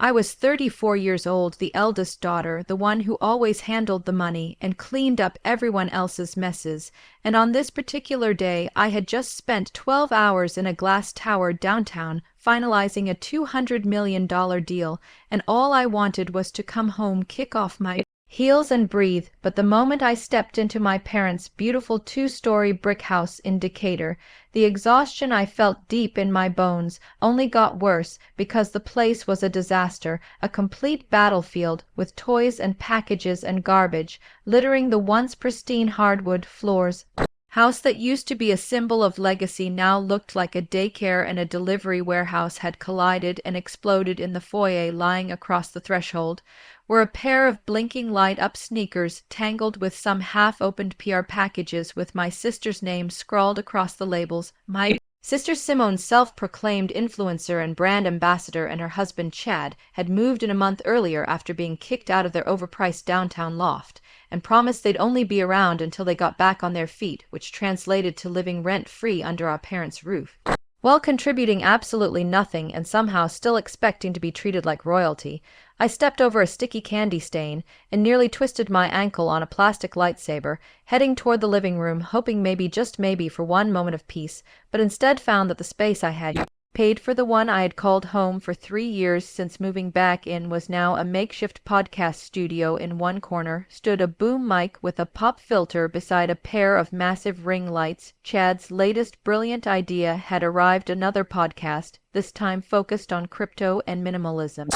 I was 34 years old, the eldest daughter, the one who always handled the money and cleaned up everyone else's messes, and on this particular day I had just spent 12 hours in a glass tower downtown finalizing a $200 million deal, and all I wanted was to come home, kick off my heels and breathe. But the moment I stepped into my parents' beautiful two-story brick house in Decatur, the exhaustion I felt deep in my bones only got worse because the place was a disaster, a complete battlefield with toys and packages and garbage littering the once pristine hardwood floors. House that used to be a symbol of legacy now looked like a daycare, and a delivery warehouse had collided and exploded in the foyer lying across the threshold, where a pair of blinking light-up sneakers tangled with some half-opened PR packages with my sister's name scrawled across the labels. My sister Simone, self-proclaimed influencer and brand ambassador, and her husband Chad had moved in a month earlier after being kicked out of their overpriced downtown loft, and promised they'd only be around until they got back on their feet, which translated to living rent-free under our parents' roof, while contributing absolutely nothing and somehow still expecting to be treated like royalty. I stepped over a sticky candy stain and nearly twisted my ankle on a plastic lightsaber, heading toward the living room, hoping maybe, just maybe, for one moment of peace, but instead found that the space I had paid for, the one I had called home for 3 years since moving back in, was now a makeshift podcast studio. In one corner stood a boom mic with a pop filter beside a pair of massive ring lights. Chad's latest brilliant idea had arrived, another podcast, this time focused on crypto and minimalism.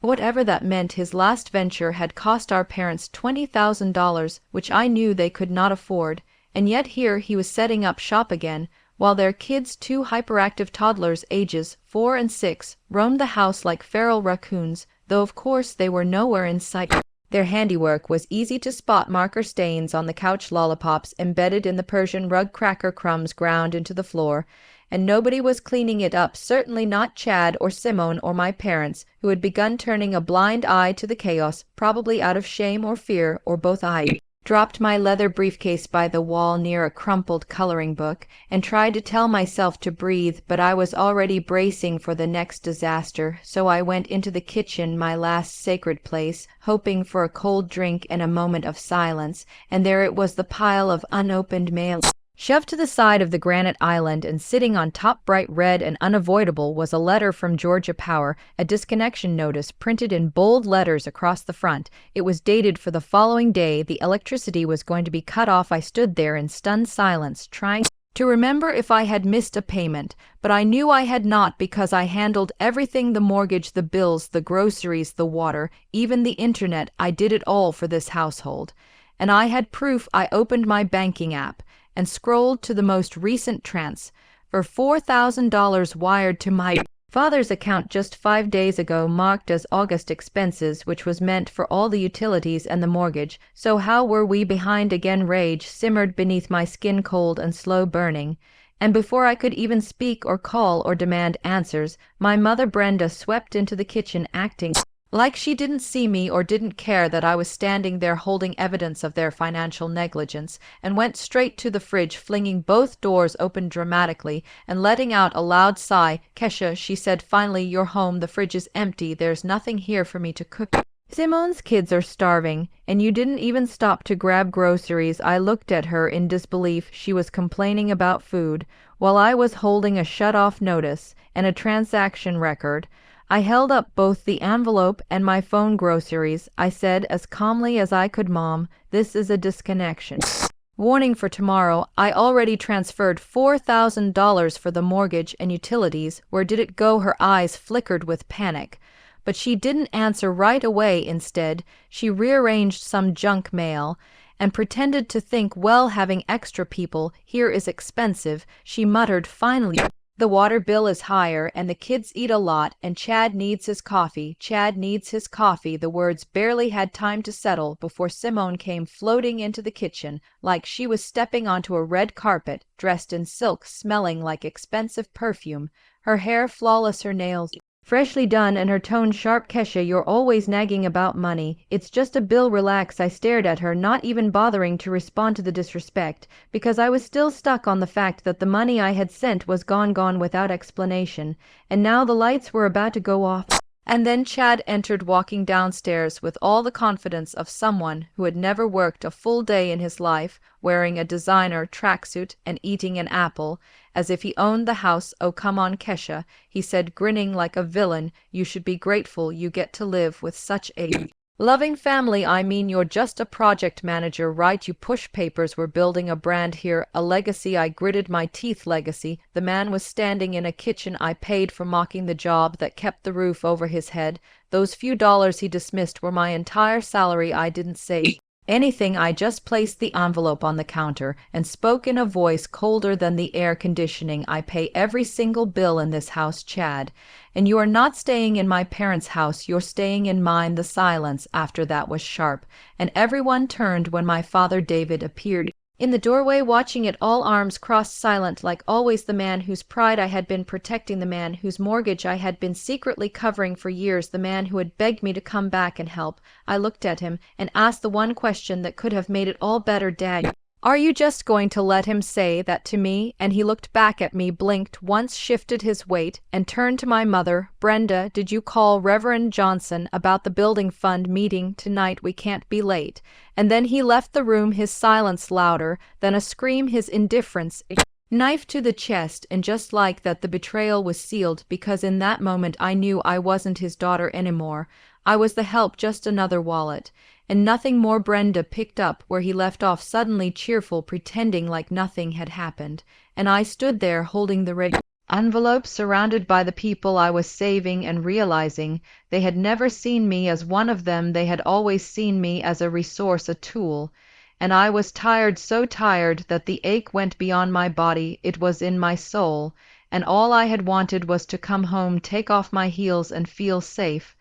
Whatever that meant, his last venture had cost our parents $20,000, which I knew they could not afford, and yet here he was setting up shop again, while their kids, two hyperactive toddlers ages 4 and 6, roamed the house like feral raccoons, though of course they were nowhere in sight. Their handiwork was easy to spot: marker stains on the couch, lollipops embedded in the Persian rug, cracker crumbs ground into the floor, and nobody was cleaning it up, certainly not Chad or Simone or my parents, who had begun turning a blind eye to the chaos, probably out of shame or fear, or both. I dropped my leather briefcase by the wall near a crumpled coloring book and tried to tell myself to breathe, but I was already bracing for the next disaster, so I went into the kitchen, my last sacred place, hoping for a cold drink and a moment of silence, and there it was, the pile of unopened mail shoved to the side of the granite island, and sitting on top, bright red and unavoidable, was a letter from Georgia Power, a disconnection notice printed in bold letters across the front. It was dated for the following day. The electricity was going to be cut off. I stood there in stunned silence, trying to remember if I had missed a payment, but I knew I had not, because I handled everything: the mortgage, the bills, the groceries, the water, even the internet. I did it all for this household. And I had proof. I opened my banking app and scrolled to the most recent transfer: $4,000 wired to my father's account just 5 days ago, marked as August expenses, which was meant for all the utilities and the mortgage. So how were we behind again? Rage simmered beneath my skin, cold and slow burning, and before I could even speak or call or demand answers, my mother Brenda swept into the kitchen, acting like she didn't see me or didn't care that I was standing there holding evidence of their financial negligence, and went straight to the fridge, flinging both doors open dramatically and letting out a loud sigh. "Kesha," she said finally, "you're home. The fridge is empty. There's nothing here for me to cook. Simone's kids are starving, and you didn't even stop to grab groceries." I looked at her in disbelief. She was complaining about food, while I was holding a shut-off notice and a transaction record. I held up both the envelope and my phone. "Groceries," I said as calmly as I could. "Mom, this is a disconnection warning for tomorrow. I already transferred $4,000 for the mortgage and utilities. Where did it go?" Her eyes flickered with panic, but she didn't answer right away. Instead, she rearranged some junk mail and pretended to think. "Well, having extra people here is expensive," she muttered finally. "The water bill is higher, and the kids eat a lot, and Chad needs his coffee. Chad needs his coffee." The words barely had time to settle before Simone came floating into the kitchen like she was stepping onto a red carpet, dressed in silk, smelling like expensive perfume, her hair flawless, her nails freshly done, and her tone sharp. "Kesha, you're always nagging about money. It's just a bill, relax." I stared at her, not even bothering to respond to the disrespect, because I was still stuck on the fact that the money I had sent was gone without explanation, and now the lights were about to go off. And then Chad entered, walking downstairs with all the confidence of someone who had never worked a full day in his life, wearing a designer tracksuit and eating an apple, as if he owned the house. "Oh, come on, Kesha," he said, grinning like a villain. "You should be grateful you get to live with such a loving family. I mean, you're just a project manager, right? You push papers. We're building a brand here, a legacy." I gritted my teeth. Legacy? The man was standing in a kitchen I paid for, mocking the job that kept the roof over his head. Those few dollars he dismissed were my entire salary. I didn't say anything. I just placed the envelope on the counter and spoke in a voice colder than the air conditioning. "I pay every single bill in this house, Chad. And you are not staying in my parents' house, you're staying in mine." The silence after that was sharp, and everyone turned when my father David appeared in the doorway, watching it all, arms crossed, silent like always. The man whose pride I had been protecting, the man whose mortgage I had been secretly covering for years, the man who had begged me to come back and help. I looked at him and asked the one question that could have made it all better. "Dad, are you just going to let him say that to me?" And he looked back at me, blinked once, shifted his weight, and turned to my mother. "Brenda, did you call Reverend Johnson about the building fund meeting tonight? We can't be late." And then he left the room, his silence louder than a scream, his indifference a knife to the chest. And just like that, the betrayal was sealed, because in that moment I knew I wasn't his daughter anymore. I was the help, just another wallet, and nothing more. Brenda picked up where he left off, suddenly cheerful, pretending like nothing had happened. And I stood there holding the red envelope, surrounded by the people I was saving, and realizing they had never seen me as one of them. They had always seen me as a resource, a tool. And I was tired, so tired that the ache went beyond my body. It was in my soul. And all I had wanted was to come home, take off my heels, and feel safe.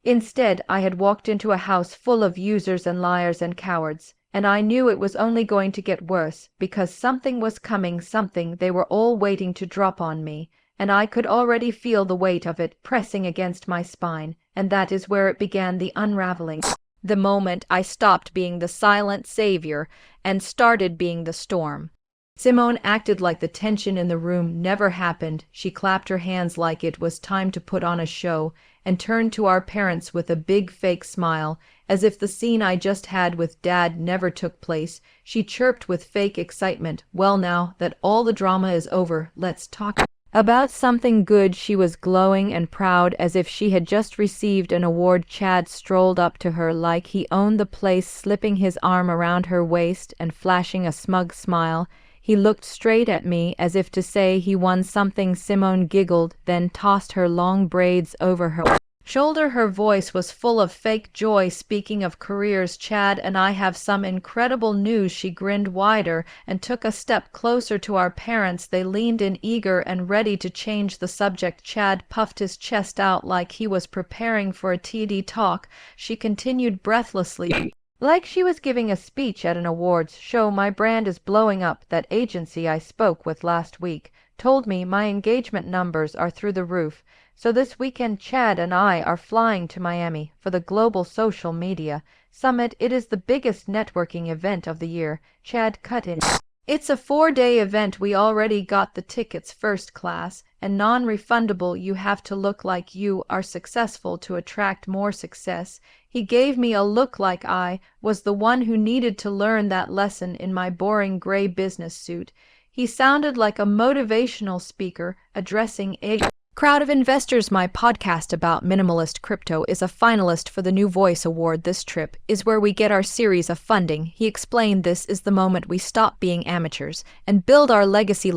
Instead, I had walked into a house full of users and liars and cowards, and I knew it was only going to get worse, because something was coming, something they were all waiting to drop on me, and I could already feel the weight of it pressing against my spine. And that is where it began, the unraveling. The moment I stopped being the silent savior and started being the storm. Simone acted like the tension in the room never happened. She clapped her hands like it was time to put on a show, and turned to our parents with a big fake smile, as if the scene I just had with Dad never took place. She chirped with fake excitement, "Well, now that all the drama is over, let's talk about something good." She was glowing and proud, as if she had just received an award. Chad strolled up to her like he owned the place, slipping his arm around her waist and flashing a smug smile. He looked straight at me as if to say he won something. Simone giggled, then tossed her long braids over her shoulder. Her voice was full of fake joy. "Speaking of careers, Chad and I have some incredible news." She grinned wider and took a step closer to our parents. They leaned in, eager and ready to change the subject. Chad puffed his chest out like he was preparing for a TED talk. She continued breathlessly, like she was giving a speech at an awards show. "My brand is blowing up. That agency I spoke with last week told me my engagement numbers are through the roof. So this weekend Chad and I are flying to Miami for the Global Social Media Summit. It is the biggest networking event of the year." Chad cut in. "It's a 4-day event. We already got the tickets, first class and non-refundable. You have to look like you are successful to attract more success." He gave me a look like I was the one who needed to learn that lesson in my boring gray business suit. He sounded like a motivational speaker addressing a crowd of investors. "My podcast about minimalist crypto is a finalist for the New Voice Award. This trip is where we get our series of funding." He explained, "This is the moment we stop being amateurs and build our legacy."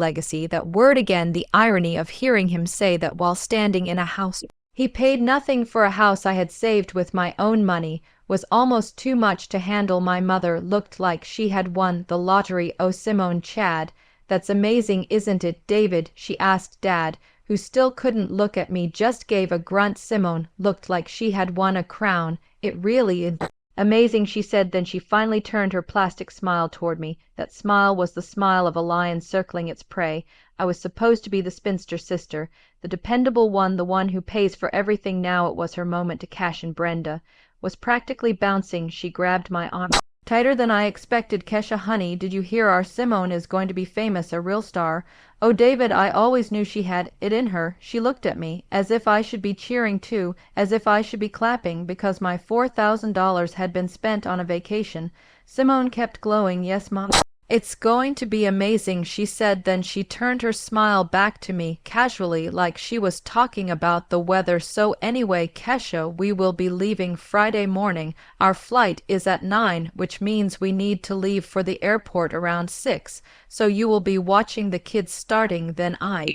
That word again, the irony of hearing him say that while standing in a house he paid nothing for, a house I had saved with my own money, was almost too much to handle. My mother looked like she had won the lottery. "Oh, Simone, Chad, that's amazing, isn't it?" "David?" she asked. Dad, who still couldn't look at me, just gave a grunt. Simone looked like she had won a crown. "It really is amazing," she said. Then she finally turned her plastic smile toward me. That smile was the smile of a lion circling its prey. I was supposed to be the spinster sister, the dependable one, the one who pays for everything. Now it was her moment to cash in. Brenda was practically bouncing. She grabbed my arm Tighter than I expected, Kesha honey, did you hear our Simone is going to be famous, a real star? Oh David, I always knew she had it in her. She looked at me, as if I should be cheering too, as if I should be clapping, because my $4,000 had been spent on a vacation. Simone kept glowing. Yes, Mom. It's going to be amazing, she said. Then she turned her smile back to me, casually, like she was talking about the weather. So anyway, Kesha, we will be leaving Friday morning. Our flight is at 9, which means we need to leave for the airport around 6. So you will be watching the kids starting. Then I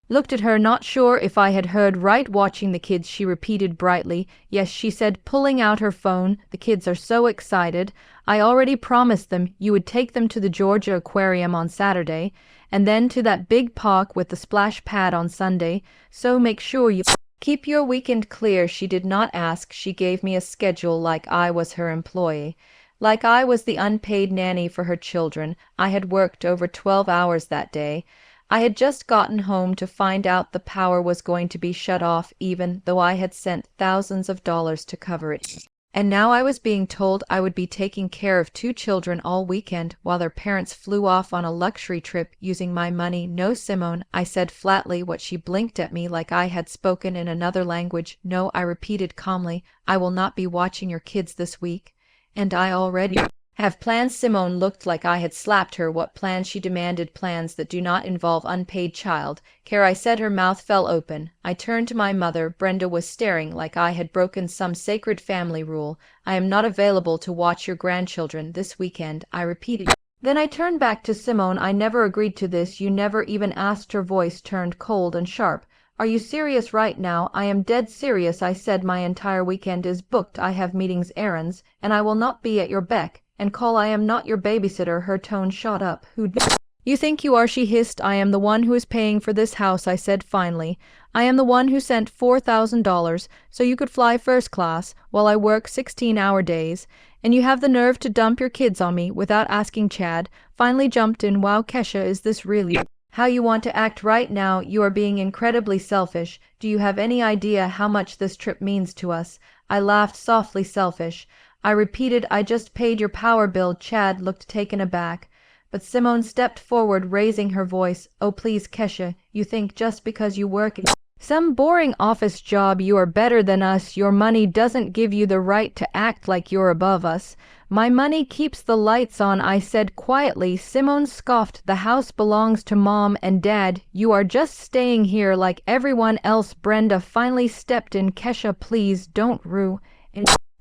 looked at her, not sure if I had heard right. Watching the kids, she repeated brightly. Yes, she said, pulling out her phone. The kids are so excited. I already promised them you would take them to the Georgia Aquarium on Saturday, and then to that big park with the splash pad on Sunday, so make sure you keep your weekend clear. She did not ask. She gave me a schedule like I was her employee. Like I was the unpaid nanny for her children. I had worked over 12 hours that day. I had just gotten home to find out the power was going to be shut off, even though I had sent thousands of dollars to cover it. And now I was being told I would be taking care of 2 children all weekend while their parents flew off on a luxury trip using my money. No, Simone, I said flatly. What? She blinked at me like I had spoken in another language. No, I repeated calmly, I will not be watching your kids this week. And I already have plans. Simone looked like I had slapped her. What plans? She demanded. Plans that do not involve unpaid child care, I said. Her mouth fell open. I turned to my mother. Brenda was staring like I had broken some sacred family rule. I am not available to watch your grandchildren this weekend, I repeated. Then I turned back to Simone. I never agreed to this. You never even asked. Her voice turned cold and sharp. Are you serious right now? I am dead serious, I said. My entire weekend is booked. I have meetings, errands, and I will not be at your beck and call. I am not your babysitter. Her tone shot up. Who do you think you are? She hissed. I am the one who is paying for this house, I said finally. I am the one who sent $4,000 so you could fly first class while I work 16-hour days, and you have the nerve to dump your kids on me without asking. Chad finally jumped in. Wow, Kesha, is this really how you want to act right now? You are being incredibly selfish. Do you have any idea how much this trip means to us? I laughed softly. Selfish, I repeated. I just paid your power bill. Chad looked taken aback. But Simone stepped forward, raising her voice. Oh please, Kesha, you think just because you work some boring office job you are better than us. Your money doesn't give you the right to act like you're above us. My money keeps the lights on, I said quietly. Simone scoffed. The house belongs to Mom and Dad. You are just staying here like everyone else. Brenda finally stepped in. Kesha, please don't ruin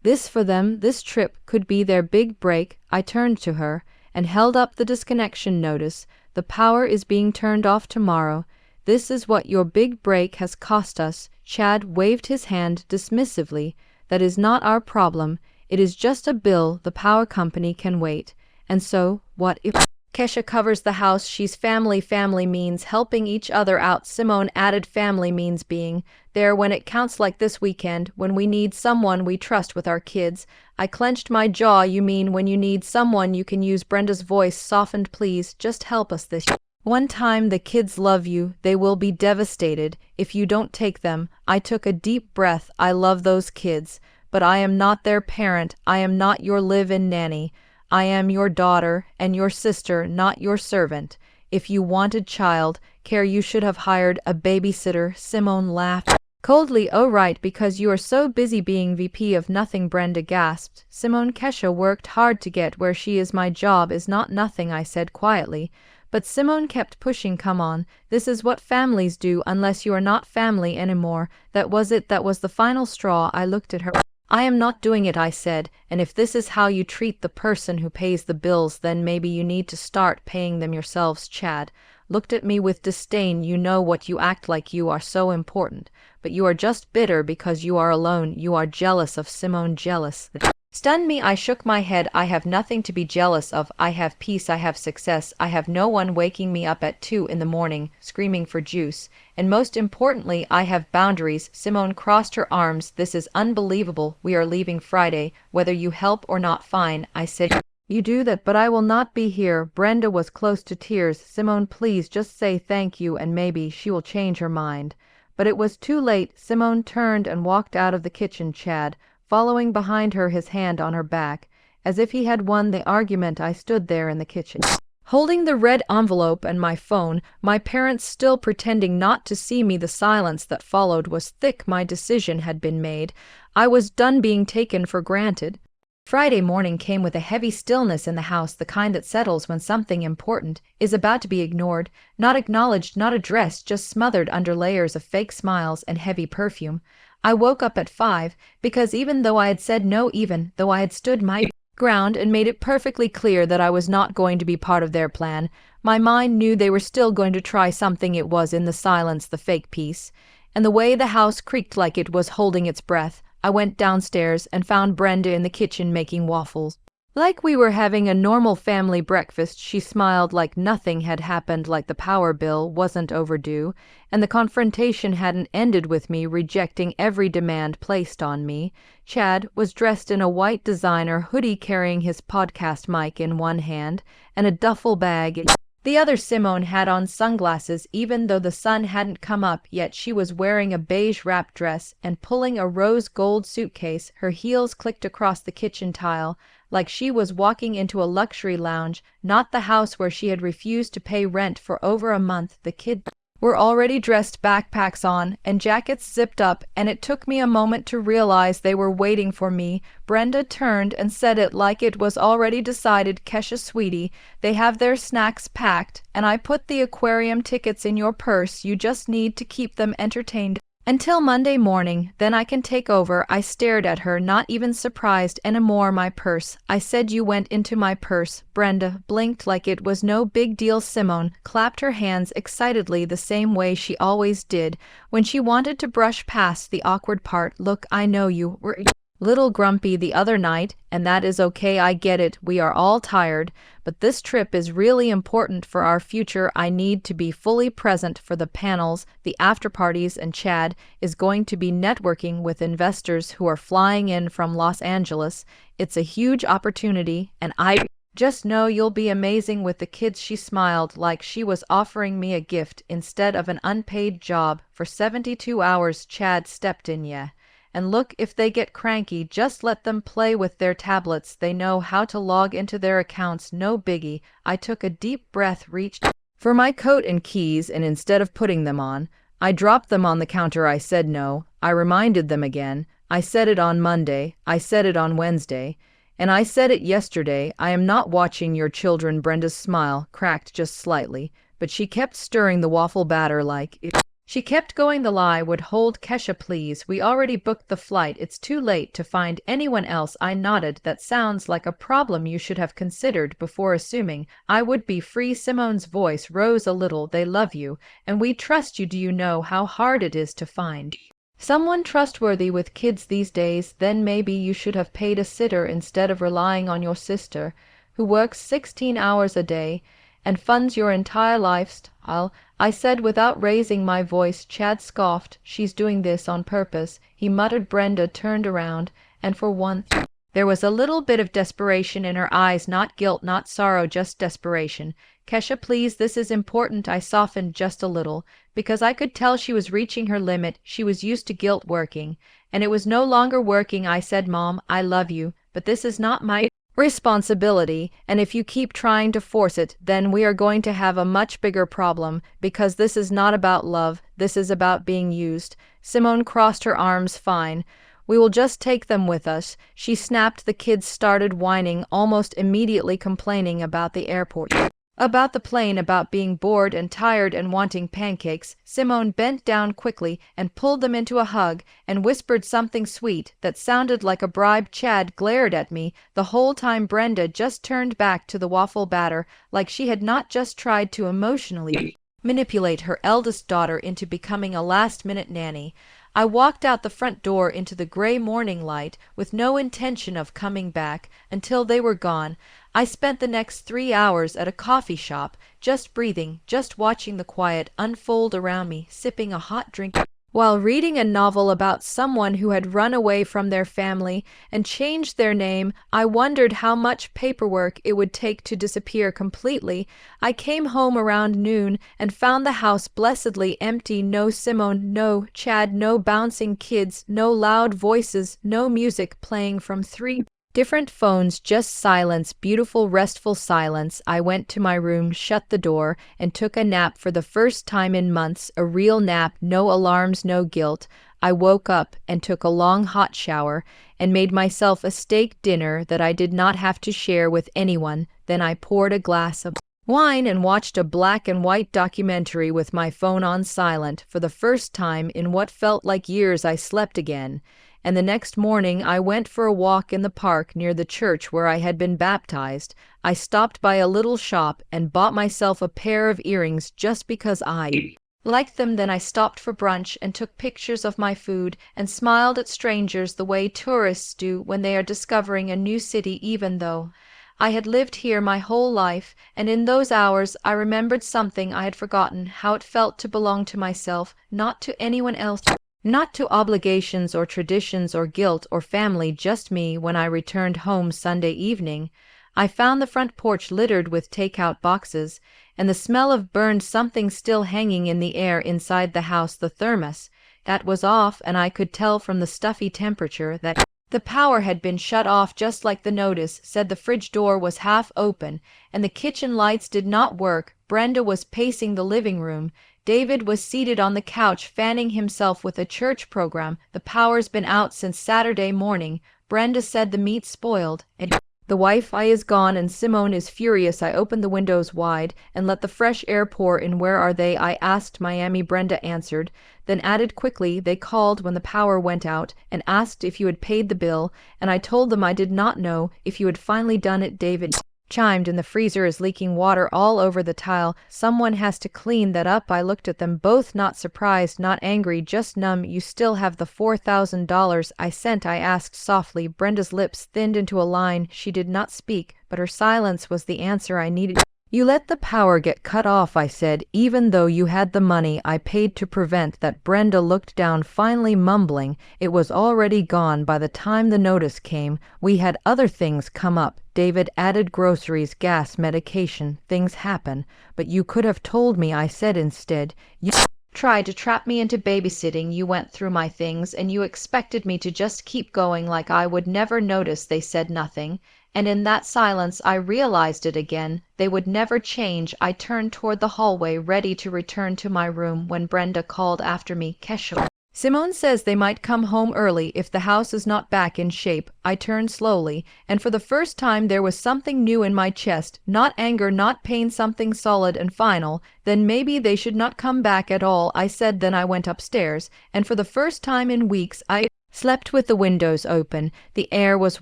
this for them. This trip could be their big break. I turned to her and held up the disconnection notice. The power is being turned off tomorrow. This is what your big break has cost us. Chad waved his hand dismissively. That is not our problem. It is just a bill. The power company can wait. And so, what if Kesha covers the house? She's family. Family means helping each other out. Simone added. Family means being there when it counts, like this weekend, when we need someone we trust with our kids. I clenched my jaw. You mean when you need someone you can use? Brenda's voice softened. Please, just help us this one time. The kids love you. They will be devastated if you don't take them. I took a deep breath. I love those kids, but I am not their parent. I am not your live-in nanny. I am your daughter and your sister, not your servant. If you wanted child care, you should have hired a babysitter. Simone laughed coldly. Oh right, because you are so busy being VP of nothing. Brenda gasped. Simone, Kesha worked hard to get where she is. My job is not nothing, I said quietly. But Simone kept pushing. Come on, this is what families do unless you are not family anymore. That was it. That was the final straw. I looked at her. I am not doing it, I said, and if this is how you treat the person who pays the bills, then maybe you need to start paying them yourselves. Chad looked at me with disdain. You know what? You act like you are so important, but you are just bitter because you are alone. You are jealous of Simone. Jealous stunned me. I shook my head. I have nothing to be jealous of. I have peace. I have success. I have no one waking me up at 2 in the morning screaming for juice. And most importantly, I have boundaries. Simone crossed her arms. This is unbelievable. We are leaving Friday, whether you help or not. Fine, I said. You do that, but I will not be here. Brenda was close to tears. Simone, please just say thank you and maybe she will change her mind. But it was too late. Simone turned and walked out of the kitchen, Chad following behind her, his hand on her back. As if he had won the argument, I stood there in the kitchen, holding the red envelope and my phone, my parents still pretending not to see me. The silence that followed was thick. My decision had been made. I was done being taken for granted. Friday morning came with a heavy stillness in the house, the kind that settles when something important is about to be ignored, not acknowledged, not addressed, just smothered under layers of fake smiles and heavy perfume. I woke up at 5 because even though I had said no, even though I had stood my ground and made it perfectly clear that I was not going to be part of their plan, my mind knew they were still going to try something. It was in the silence, the fake peace, and the way the house creaked like it was holding its breath. I went downstairs and found Brenda in the kitchen making waffles. Like we were having a normal family breakfast. She smiled like nothing had happened, like the power bill wasn't overdue, and the confrontation hadn't ended with me rejecting every demand placed on me. Chad was dressed in a white designer hoodie, carrying his podcast mic in one hand and a duffel bag in the other. Simone had on sunglasses even though the sun hadn't come up yet. She was wearing a beige wrap dress and pulling a rose gold suitcase. Her heels clicked across the kitchen tile like she was walking into a luxury lounge, not the house where she had refused to pay rent for over a month. The kids were already dressed, backpacks on and jackets zipped up, and it took me a moment to realize they were waiting for me. Brenda turned and said it like it was already decided. "Kesha, sweetie, they have their snacks packed, and I put the aquarium tickets in your purse. You just need to keep them entertained until Monday morning, then I can take over." I stared at her, not even surprised anymore. "My purse." I said. "You went into my purse." Brenda blinked like it was no big deal. Simone clapped her hands excitedly, the same way she always did when she wanted to brush past the awkward part. "Look, I know you were little grumpy the other night, and that is okay. I get it. We are all tired, but this trip is really important for our future. I need to be fully present for the panels, the after parties, and Chad is going to be networking with investors who are flying in from Los Angeles. It's a huge opportunity, and I just know you'll be amazing with the kids." She smiled like she was offering me a gift instead of an unpaid job. "For 72 hours, Chad stepped in, yeah. And look, if they get cranky, just let them play with their tablets. They know how to log into their accounts, no biggie." I took a deep breath, reached for my coat and keys, and instead of putting them on, I dropped them on the counter. I said no. I reminded them again. I said it on Monday. I said it on Wednesday. And I said it yesterday. "I am not watching your children." Brenda's smile cracked just slightly, but she kept stirring the waffle batter like it. She kept going. "The lie would hold. Kesha, please. We already booked the flight. It's too late to find anyone else." I nodded. "That sounds like a problem you should have considered before assuming I would be free." Simone's voice rose a little. "They love you, and we trust you. Do you know how hard it is to find someone trustworthy with kids these days? Then maybe you should have paid a sitter instead of relying on your sister, who works 16 hours a day and funds your entire lifestyle." I said without raising my voice. Chad scoffed. "She's doing this on purpose," he muttered. Brenda turned around, and for once there was a little bit of desperation in her eyes, not guilt, not sorrow, just desperation. "Kesha, please, this is important." I softened just a little, because I could tell she was reaching her limit. She was used to guilt working, and it was no longer working. I said, "Mom, I love you, but this is not my responsibility, and if you keep trying to force it, then we are going to have a much bigger problem, because this is not about love, this is about being used." Simone crossed her arms. "Fine. We will just take them with us." She snapped. The kids started whining, almost immediately complaining about the airport, about the plane, about being bored and tired and wanting pancakes. Simone bent down quickly and pulled them into a hug and whispered something sweet that sounded like a bribe. Chad glared at me the whole time. Brenda just turned back to the waffle batter like she had not just tried to emotionally manipulate her eldest daughter into becoming a last-minute nanny. I walked out the front door into the gray morning light with no intention of coming back until they were gone. I spent the next 3 hours at a coffee shop, just breathing, just watching the quiet unfold around me, sipping a hot drink while reading a novel about someone who had run away from their family and changed their name. I wondered how much paperwork it would take to disappear completely. I came home around noon and found the house blessedly empty. No Simone, no Chad, no bouncing kids, no loud voices, no music playing from 3 Different phones, just silence, beautiful, restful silence. I went to my room, shut the door, and took a nap for the first time in months, a real nap, no alarms, no guilt. I woke up and took a long hot shower and made myself a steak dinner that I did not have to share with anyone. Then I poured a glass of wine and watched a black and white documentary with my phone on silent. For the first time in what felt like years, I slept again. And the next morning I went for a walk in the park near the church where I had been baptized. I stopped by a little shop and bought myself a pair of earrings just because I liked them. Then I stopped for brunch and took pictures of my food and smiled at strangers the way tourists do when they are discovering a new city, even though I had lived here my whole life. And in those hours I remembered something I had forgotten, how it felt to belong to myself, not to anyone else. Not to obligations or traditions or guilt or family, just me. When I returned home Sunday evening, I found the front porch littered with take-out boxes, and the smell of burned something still hanging in the air inside the house. The thermos, that was off, and I could tell from the stuffy temperature that the power had been shut off, just like the notice said. The fridge door was half open, and the kitchen lights did not work. Brenda was pacing the living room. David was seated on the couch fanning himself with a church program. The power's been out since Saturday morning. Brenda said the meat's spoiled, and the Wi-Fi is gone, and Simone is furious. I opened the windows wide and let the fresh air pour in. Where are they? I asked Miami. Brenda answered, then added quickly, they called when the power went out and asked if you had paid the bill, and I told them I did not know if you had finally done it. David chimed in, the freezer is leaking water all over the tile. Someone has to clean that up. I looked at them both, not surprised, not angry, just numb. You still have the $4,000 I sent? I asked softly. Brenda's lips thinned into a line. She did not speak, but her silence was the answer I needed. You let the power get cut off, I said, even though you had the money I paid to prevent that. Brenda looked down, finally mumbling. It was already gone by the time the notice came. We had other things come up. David added groceries, gas, medication. Things happen. But you could have told me, I said instead. You tried to trap me into babysitting. You went through my things, and you expected me to just keep going like I would never notice. They said nothing. And in that silence I realized it again. They would never change. I turned toward the hallway, ready to return to my room, when Brenda called after me, Kesha, Simone says they might come home early if the house is not back in shape. I turned slowly, and for the first time there was something new in my chest. Not anger, not pain, something solid and final. Then maybe they should not come back at all, I said. Then I went upstairs, and for the first time in weeks I slept with the windows open. The air was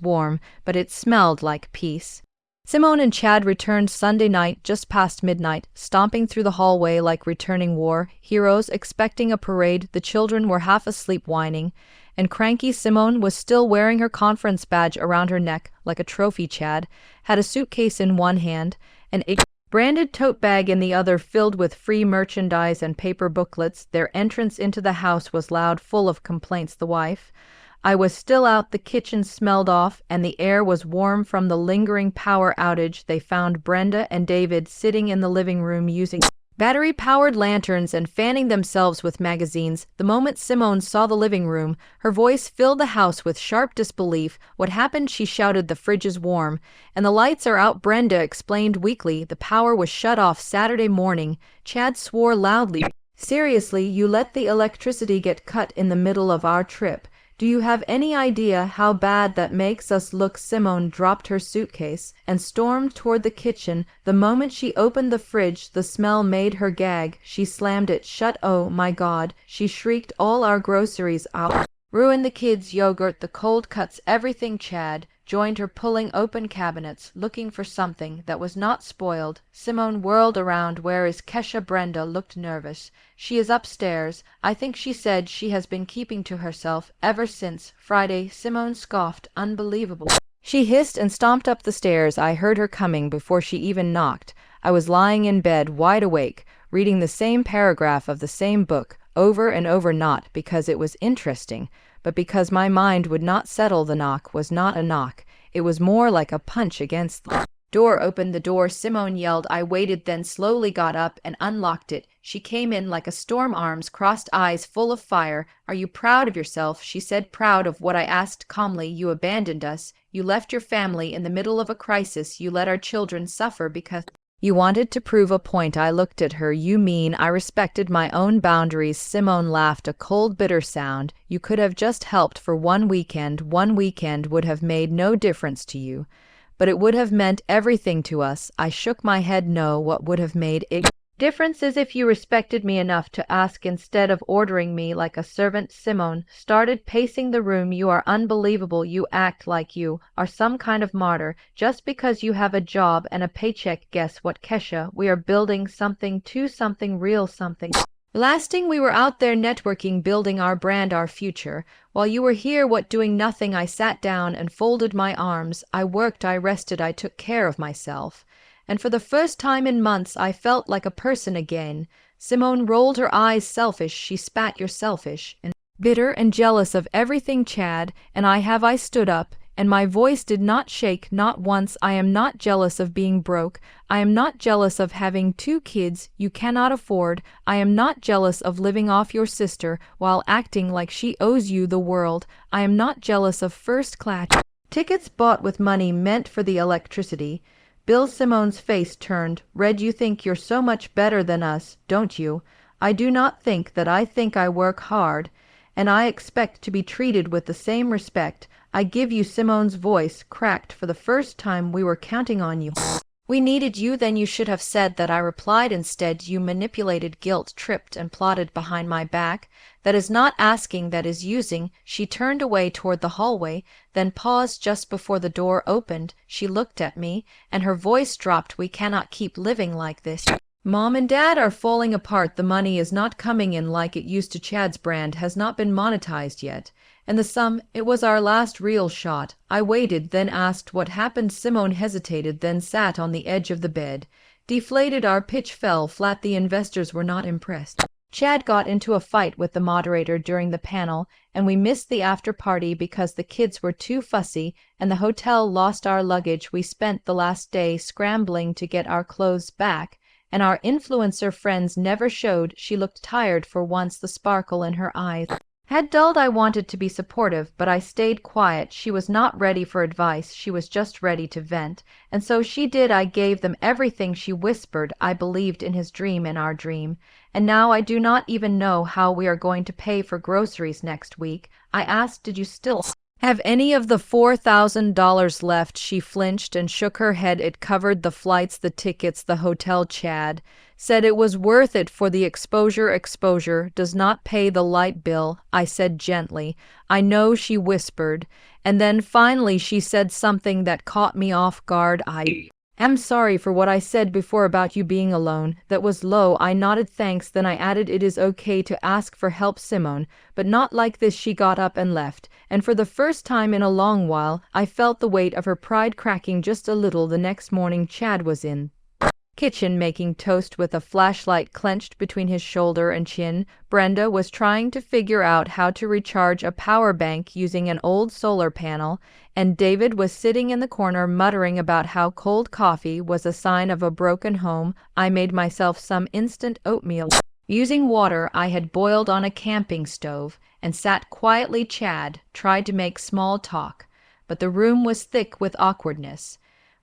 warm, but it smelled like peace. Simone and Chad returned Sunday night just past midnight, stomping through the hallway like returning war heroes expecting a parade. The children were half asleep, whining, and cranky Simone was still wearing her conference badge around her neck like a trophy. Chad had a suitcase in one hand and a branded tote bag in the other, filled with free merchandise and paper booklets. Their entrance into the house was loud, full of complaints. The wife, I was still out. The kitchen smelled off, and the air was warm from the lingering power outage. They found Brenda and David sitting in the living room using battery-powered lanterns and fanning themselves with magazines. The moment Simone saw the living room, her voice filled the house with sharp disbelief. What happened? She shouted. The fridge is warm, and the lights are out, Brenda explained weakly. The power was shut off Saturday morning. Chad swore loudly. Seriously, you let the electricity get cut in the middle of our trip? Do you have any idea how bad that makes us look? Simone dropped her suitcase and stormed toward the kitchen. The moment she opened the fridge, the smell made her gag. She slammed it shut. Oh my God, she shrieked. All our groceries out. Ruin the kids' yogurt, the cold cuts, everything. Chad joined her, pulling open cabinets, looking for something that was not spoiled. Simone whirled around. Where is Kesha? Brenda looked nervous. She is upstairs. I think she said she has been keeping to herself ever since Friday. Simone scoffed. Unbelievable. She hissed and stomped up the stairs. I heard her coming before she even knocked. I was lying in bed, wide awake, reading the same paragraph of the same book, over and over, not because it was interesting, but because my mind would not settle. The knock was not a knock. It was more like a punch against the door. Opened the door, Simone yelled. I waited, then slowly got up and unlocked it. She came in like a storm, arms crossed, eyes full of fire. "Are you proud of yourself?" she said. "Proud of what?" I asked calmly. "You abandoned us. You left your family in the middle of a crisis. You let our children suffer because you wanted to prove a point." I looked at her. "You mean I respected my own boundaries?" Simone laughed, a cold, bitter sound. "You could have just helped for one weekend. One weekend would have made no difference to you, but it would have meant everything to us." I shook my head. "No, what would have made it difference is if you respected me enough to ask instead of ordering me like a servant." Simone started pacing the room. "You are unbelievable. You act like you are some kind of martyr just because you have a job and a paycheck. Guess what, Kesha? We are building something too, something real, something lasting. We were out there networking, building our brand, our future. While you were here, what, doing nothing?" I sat down and folded my arms. "I worked, I rested, I took care of myself. And for the first time in months, I felt like a person again." Simone rolled her eyes. "Selfish," she spat. "You're selfish and bitter and jealous of everything, Chad, and I have." I stood up, and my voice did not shake, not once. "I am not jealous of being broke. I am not jealous of having 2 kids you cannot afford. I am not jealous of living off your sister while acting like she owes you the world. I am not jealous of first-class tickets bought with money meant for the electricity bill." Simone's face turned red. "You think you're so much better than us, don't you?" "I do not think that. I think I work hard, and I expect to be treated with the same respect I give you." Simone's voice cracked. "For the first time, we were counting on you. We needed you." "Then you should have said that," I replied. "Instead, you manipulated, guilt tripped, and plotted behind my back. That is not asking, that is using." She turned away toward the hallway, then paused just before the door opened. She looked at me, and her voice dropped. "We cannot keep living like this. Mom and Dad are falling apart. The money is not coming in like it used to. Chad's brand has not been monetized yet. And the sum, it was our last real shot." I waited, then asked what happened. Simone hesitated, then sat on the edge of the bed. "Deflated. Our pitch fell flat. The investors were not impressed. Chad got into a fight with the moderator during the panel, and we missed the after party because the kids were too fussy, and the hotel lost our luggage. We spent the last day scrambling to get our clothes back, and our influencer friends never showed." She looked tired for once. The sparkle in her eyes had dulled. I wanted to be supportive, but I stayed quiet. She was not ready for advice. She was just ready to vent. And so she did. I gave them everything. She whispered. "I believed in his dream and our dream. And now I do not even know how we are going to pay for groceries next week." I asked, "Did you still have any of the $4,000 left?" She flinched and shook her head. "It covered the flights, the tickets, the hotel." Chad said it was worth it for the exposure. "Exposure does not pay the light bill," I said gently. "I know," she whispered. And then finally she said something that caught me off guard. "I am sorry for what I said before about you being alone." That was low. I nodded thanks. Then I added, "It is okay to ask for help, Simone, but not like this." She got up and left, and for the first time in a long while, I felt the weight of her pride cracking just a little. The next morning, Chad was in kitchen making toast with a flashlight clenched between his shoulder and chin. Brenda was trying to figure out how to recharge a power bank using an old solar panel, and David was sitting in the corner muttering about how cold coffee was a sign of a broken home. I made myself some instant oatmeal using water I had boiled on a camping stove and sat quietly. Chad tried to make small talk, but the room was thick with awkwardness.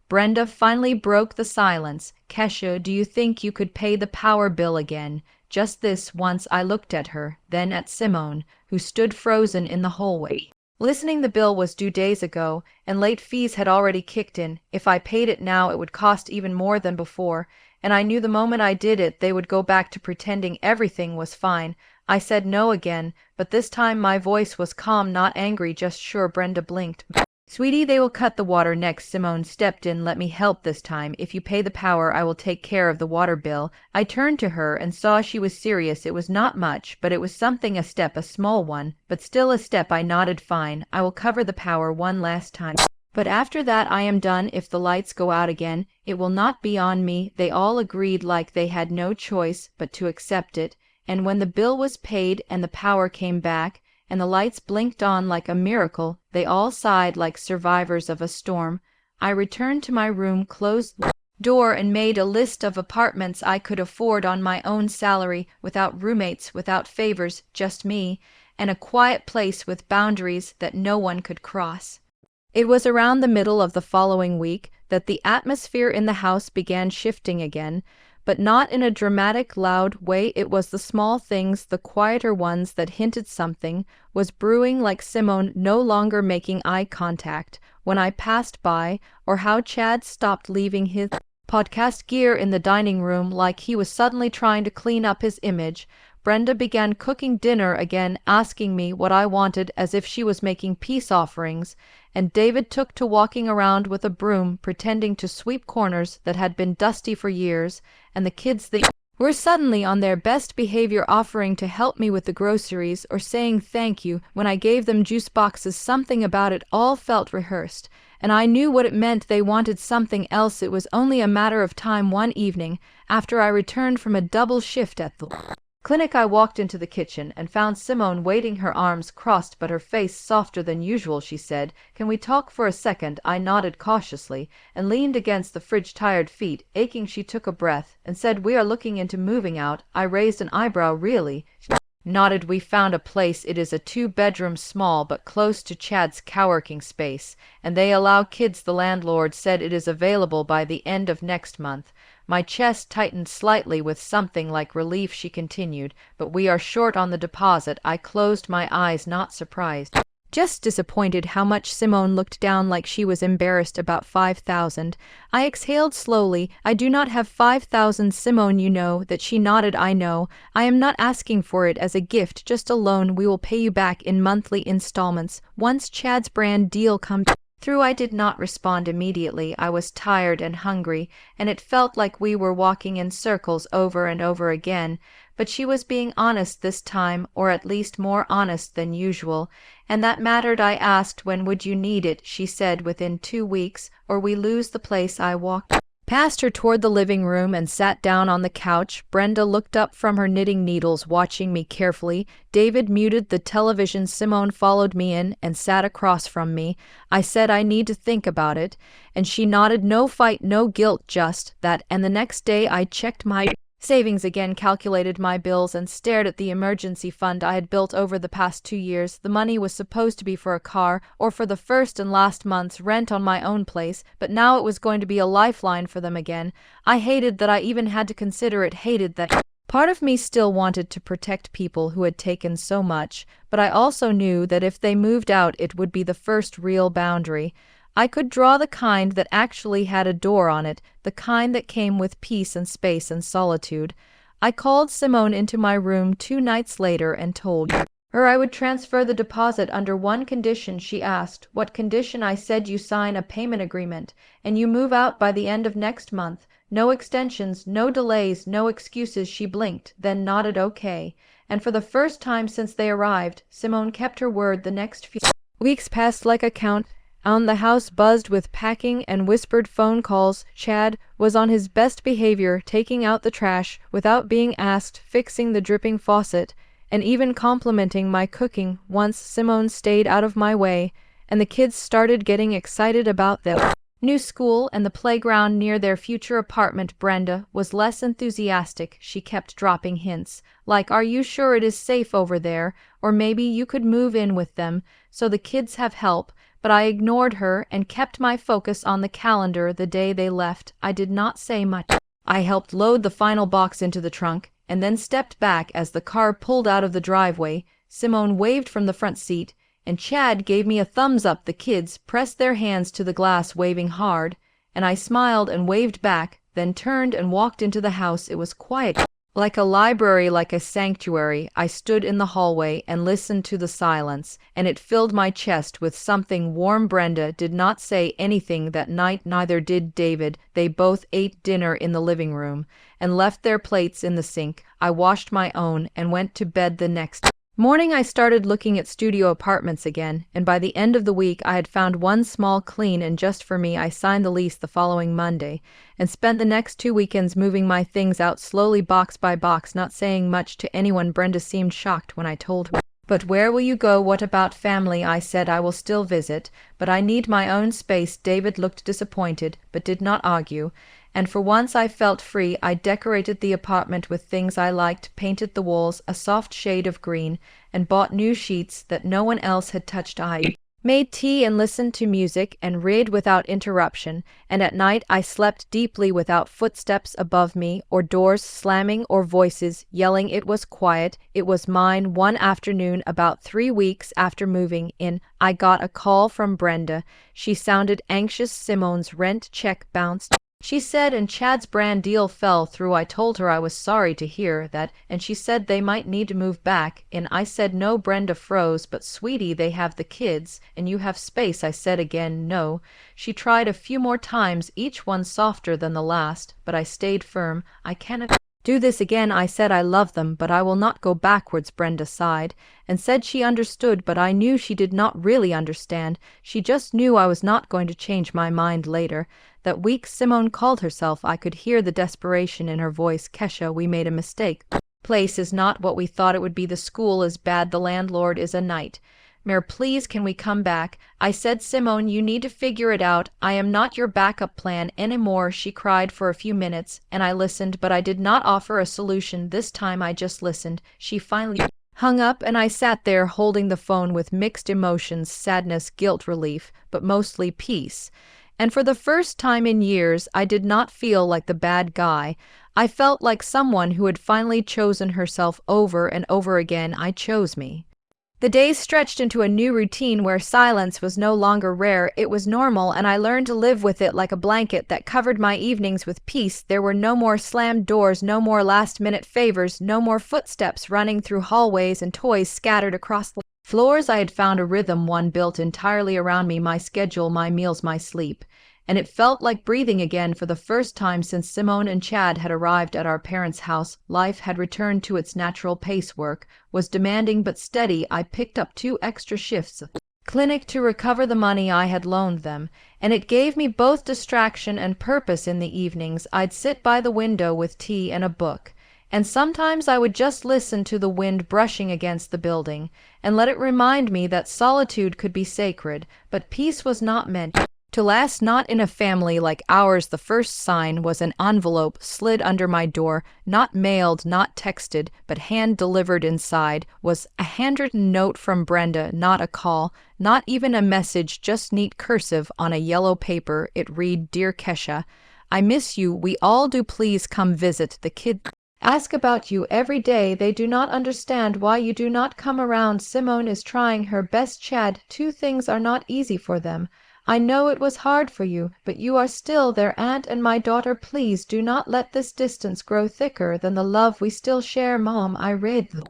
Brenda finally broke the silence. "Kesha, do you think you could pay the power bill again? Just this once." I looked at her, then at Simone, who stood frozen in the hallway, listening. The bill was due days ago, and late fees had already kicked in. If I paid it now, it would cost even more than before, and I knew the moment I did it, they would go back to pretending everything was fine. I said no again, but this time my voice was calm, not angry, just sure. Brenda blinked. "Sweetie, they will cut the water next." Simone stepped in. "Let me help this time. If you pay the power, I will take care of the water bill." I turned to her and saw she was serious. It was not much, but it was something, a step, a small one, but still a step. I nodded. "Fine, I will cover the power one last time. But after that I am done. If the lights go out again, it will not be on me." They all agreed like they had no choice but to accept it, and when the bill was paid and the power came back, and the lights blinked on like a miracle, they all sighed like survivors of a storm. I returned to my room, closed door and made a list of apartments I could afford on my own salary, without roommates, without favors, just me, and a quiet place with boundaries that no one could cross. It was around the middle of the following week that the atmosphere in the house began shifting again, but not in a dramatic, loud way. It was the small things, the quieter ones that hinted something was brewing, like Simone no longer making eye contact when I passed by, or how Chad stopped leaving his podcast gear in the dining room like he was suddenly trying to clean up his image. Brenda began cooking dinner again, asking me what I wanted as if she was making peace offerings, and David took to walking around with a broom, pretending to sweep corners that had been dusty for years, and the kids they were suddenly on their best behavior, offering to help me with the groceries or saying thank you when I gave them juice boxes. Something about it all felt rehearsed, and I knew what it meant. They wanted something else. It was only a matter of time. One evening, after I returned from a double shift at the clinic, I walked into the kitchen and found Simone waiting, her arms crossed but her face softer than usual. She said, "Can we talk for a second?" I nodded cautiously and leaned against the fridge, tired feet aching. She took a breath and said, "We are looking into moving out." I raised an eyebrow. "Really?" She nodded. "We found a place. It is a 2-bedroom, small but close to Chad's coworking space, and they allow kids. The landlord said it is available by the end of next month." My chest tightened slightly with something like relief. She continued, "But we are short on the deposit." I closed my eyes, not surprised, just disappointed. How much? Simone looked down like she was embarrassed. "About 5,000. I exhaled slowly. "I do not have 5,000, Simone, you know that." She nodded. "I know. I am not asking for it as a gift, just a loan. We will pay you back in monthly installments once Chad's brand deal comes through." I did not respond immediately. I was tired and hungry, and it felt like we were walking in circles over and over again. But she was being honest this time, or at least more honest than usual, and that mattered. I asked, "When would you need it?" She said, "Within 2 weeks, or we lose the place." I walked past her toward the living room and sat down on the couch. Brenda looked up from her knitting needles, watching me carefully. David muted the television. Simone followed me in and sat across from me. I said, "I need to think about it," and she nodded. "No fight, no guilt, just that." And the next day I checked my savings again, calculated my bills, and stared at the emergency fund I had built over the past 2 years. The money was supposed to be for a car or for the first and last month's rent on my own place, but now it was going to be a lifeline for them again. I hated that I even had to consider it, hated that part of me still wanted to protect people who had taken so much, but I also knew that if they moved out, it would be the first real boundary. I could draw the kind that actually had a door on it, the kind that came with peace and space and solitude. I called Simone into my room 2 nights later and told her I would transfer the deposit under one condition. She asked, "What condition?" I said, "You sign a payment agreement, and you move out by the end of next month. No extensions, no delays, no excuses." She blinked, then nodded okay. And for the first time since they arrived, Simone kept her word. The next few weeks passed like a countdown. The house buzzed with packing and whispered phone calls. Chad was on his best behavior, taking out the trash without being asked, fixing the dripping faucet, and even complimenting my cooking. Once Simone stayed out of my way, and the kids started getting excited about their new school and the playground near their future apartment. Brenda was less enthusiastic. She kept dropping hints, like, "Are you sure it is safe over there?" Or maybe you could move in with them so the kids have help. But I ignored her and kept my focus on the calendar. The day they left, I did not say much. I helped load the final box into the trunk and then stepped back as the car pulled out of the driveway. Simone waved from the front seat, and Chad gave me a thumbs up. The kids pressed their hands to the glass, waving hard, and I smiled and waved back, then turned and walked into the house. It was quiet, like a library, like a sanctuary. I stood in the hallway and listened to the silence, and it filled my chest with something warm. Brenda did not say anything that night, neither did David. They both ate dinner in the living room and left their plates in the sink. I washed my own and went to bed. The next morning I started looking at studio apartments again, and by the end of the week I had found one small, clean, and just for me. I signed the lease the following Monday and spent the next 2 weekends moving my things out slowly, box by box, not saying much to anyone. Brenda seemed shocked when I told her. "But where will you go? What about family?" I said, "I will still visit, but I need my own space." David looked disappointed, but did not argue, and for once I felt free. I decorated the apartment with things I liked, painted the walls a soft shade of green, and bought new sheets that no one else had touched. I made tea and listened to music and read without interruption, and at night I slept deeply without footsteps above me, or doors slamming, or voices yelling. It was quiet. It was mine. One afternoon, about 3 weeks after moving in, I got a call from Brenda. She sounded anxious. Simone's rent check bounced, she said, and Chad's brand deal fell through. I told her I was sorry to hear that, and she said they might need to move back, and I said no. Brenda froze. But sweetie, they have the kids, and you have space. I said again no. She tried a few more times, each one softer than the last, but I stayed firm. I cannot do this again. I said I love them, but I will not go backwards. Brenda sighed, and said she understood, but I knew she did not really understand. She just knew I was not going to change my mind later. That week Simone called herself. I could hear the desperation in her voice. Kesha, we made a mistake. The place is not what we thought it would be. The school is bad. The landlord is a knight. Mayor, please, can we come back? I said, Simone, you need to figure it out. I am not your backup plan anymore. She cried for a few minutes, and I listened, but I did not offer a solution. This time I just listened. She finally hung up, and I sat there holding the phone with mixed emotions, sadness, guilt, relief, but mostly peace. And for the first time in years, I did not feel like the bad guy. I felt like someone who had finally chosen herself. Over and over again. I chose me. The days stretched into a new routine where silence was no longer rare. It was normal, and I learned to live with it like a blanket that covered my evenings with peace. There were no more slammed doors, no more last-minute favors, no more footsteps running through hallways and toys scattered across the floors. I had found a rhythm, one built entirely around me, my schedule, my meals, my sleep. And it felt like breathing again. For the first time since Simone and Chad had arrived at our parents' house, life had returned to its natural pace. Work was demanding but steady. I picked up 2 extra shifts of clinic to recover the money I had loaned them, and it gave me both distraction and purpose. In the evenings, I'd sit by the window with tea and a book, and sometimes I would just listen to the wind brushing against the building, and let it remind me that solitude could be sacred, but peace was not meant to last, not in a family like ours. The first sign was an envelope slid under my door, not mailed, not texted, but hand-delivered. Inside was a handwritten note from Brenda, not a call, not even a message, just neat cursive on a yellow paper. It read, Dear Kesha, I miss you. We all do. Please come visit. The kids ask about you every day. They do not understand why you do not come around. Simone is trying her best. Chad, 2 things are not easy for them. I know it was hard for you, but you are still their aunt and my daughter. Please do not let this distance grow thicker than the love we still share. Mom. I read the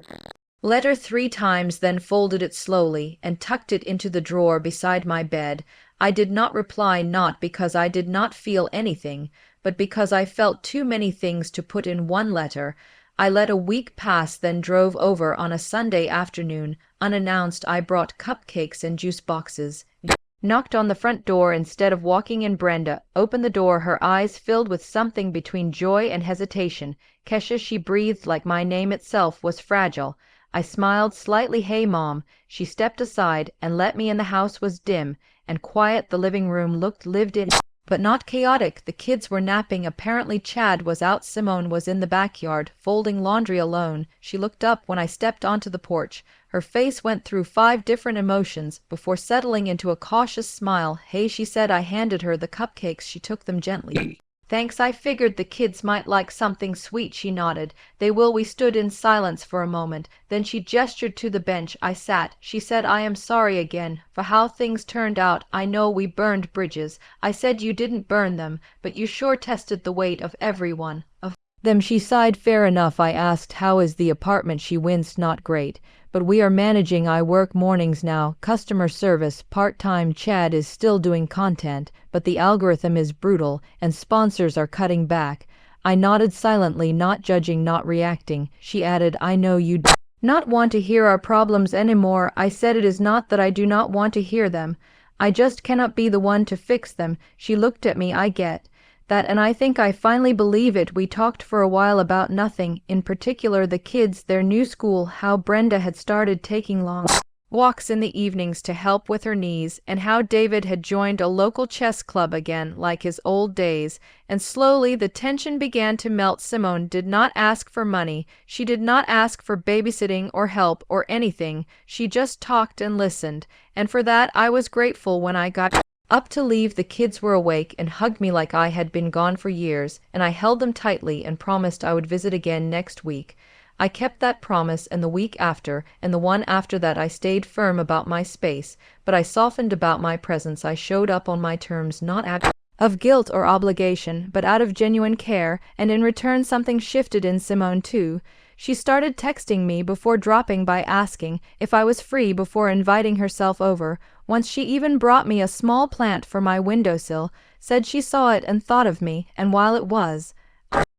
letter 3 times, then folded it slowly and tucked it into the drawer beside my bed. I did not reply, not because I did not feel anything, but because I felt too many things to put in one letter. I let a week pass, then drove over on a Sunday afternoon. Unannounced, I brought cupcakes and juice boxes. Knocked on the front door instead of walking in. Brenda opened the door, her eyes filled with something between joy and hesitation. Kesha, she breathed like my name itself was fragile. I smiled slightly. Hey, Mom. She stepped aside and let me in. The house was dim and quiet. The living room looked lived in, but not chaotic. The kids were napping. Apparently Chad was out. Simone was in the backyard, folding laundry alone. She looked up when I stepped onto the porch. Her face went through 5 different emotions before settling into a cautious smile. Hey, she said. I handed her the cupcakes. She took them gently. Thanks, I figured the kids might like something sweet. She nodded. They will. We stood in silence for a moment. Then she gestured to the bench I sat. She said, I am sorry again for how things turned out. I know we burned bridges. I said you didn't burn them, but you sure tested the weight of everyone. Of them. She sighed. Fair enough. I asked, how is the apartment? She winced. Not great, but we are managing. I work mornings now, customer service, part-time. Chad is still doing content, but the algorithm is brutal, and sponsors are cutting back. I nodded silently, not judging, not reacting. She added, I know you do not want to hear our problems anymore. I said, it is not that I do not want to hear them. I just cannot be the one to fix them. She looked at me. I get that, and I think I finally believe it. We talked for a while about nothing, in particular the kids, their new school, how Brenda had started taking long walks in the evenings to help with her knees, and how David had joined a local chess club again like his old days, and slowly the tension began to melt. Simone did not ask for money, she did not ask for babysitting or help or anything, she just talked and listened, and for that I was grateful. When I got up to leave, the kids were awake and hugged me like I had been gone for years, and I held them tightly and promised I would visit again next week. I kept that promise, and the week after, and the one after that I stayed firm about my space, but I softened about my presence. I showed up on my terms, not out of guilt or obligation, but out of genuine care, and in return something shifted in Simone too. She started texting me before dropping by, asking if I was free before inviting herself over. Once she even brought me a small plant for my windowsill, said she saw it and thought of me, and while it was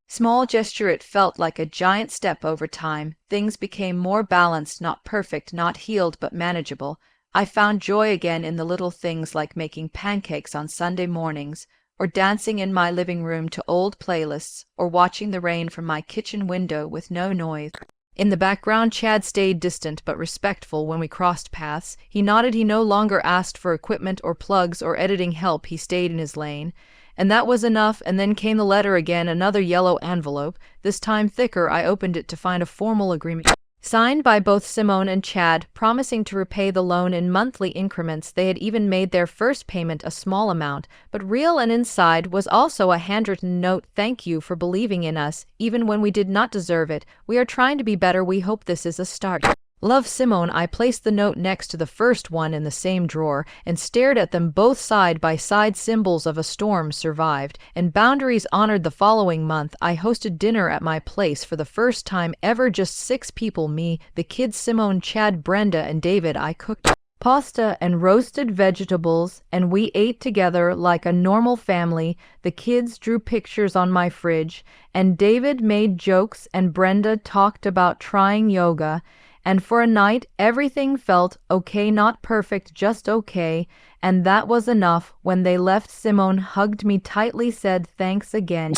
small gesture, it felt like a giant step. Over time, things became more balanced, not perfect, not healed, but manageable. I found joy again in the little things like making pancakes on Sunday mornings, or dancing in my living room to old playlists, or watching the rain from my kitchen window with no noise in the background. Chad stayed distant but respectful when we crossed paths. He nodded. He no longer asked for equipment or plugs or editing help. He stayed in his lane. And that was enough. And then came the letter again, another yellow envelope, this time thicker. I opened it to find a formal agreement signed by both Simone and Chad, promising to repay the loan in monthly increments. They had even made their first payment, a small amount, but real, and inside was also a handwritten note. Thank you for believing in us, even when we did not deserve it. We are trying to be better. We hope this is a start. Love, Simone. I placed the note next to the first one in the same drawer and stared at them both side by side. Symbols of a storm survived, and boundaries honored. The following month, I hosted dinner at my place for the first time ever. Just 6 people, me, the kids, Simone, Chad, Brenda, and David. I cooked pasta and roasted vegetables, and we ate together like a normal family. The kids drew pictures on my fridge, and David made jokes, and Brenda talked about trying yoga. And for a night, everything felt okay, not perfect, just okay, and that was enough. When they left, Simone hugged me tightly, said thanks again,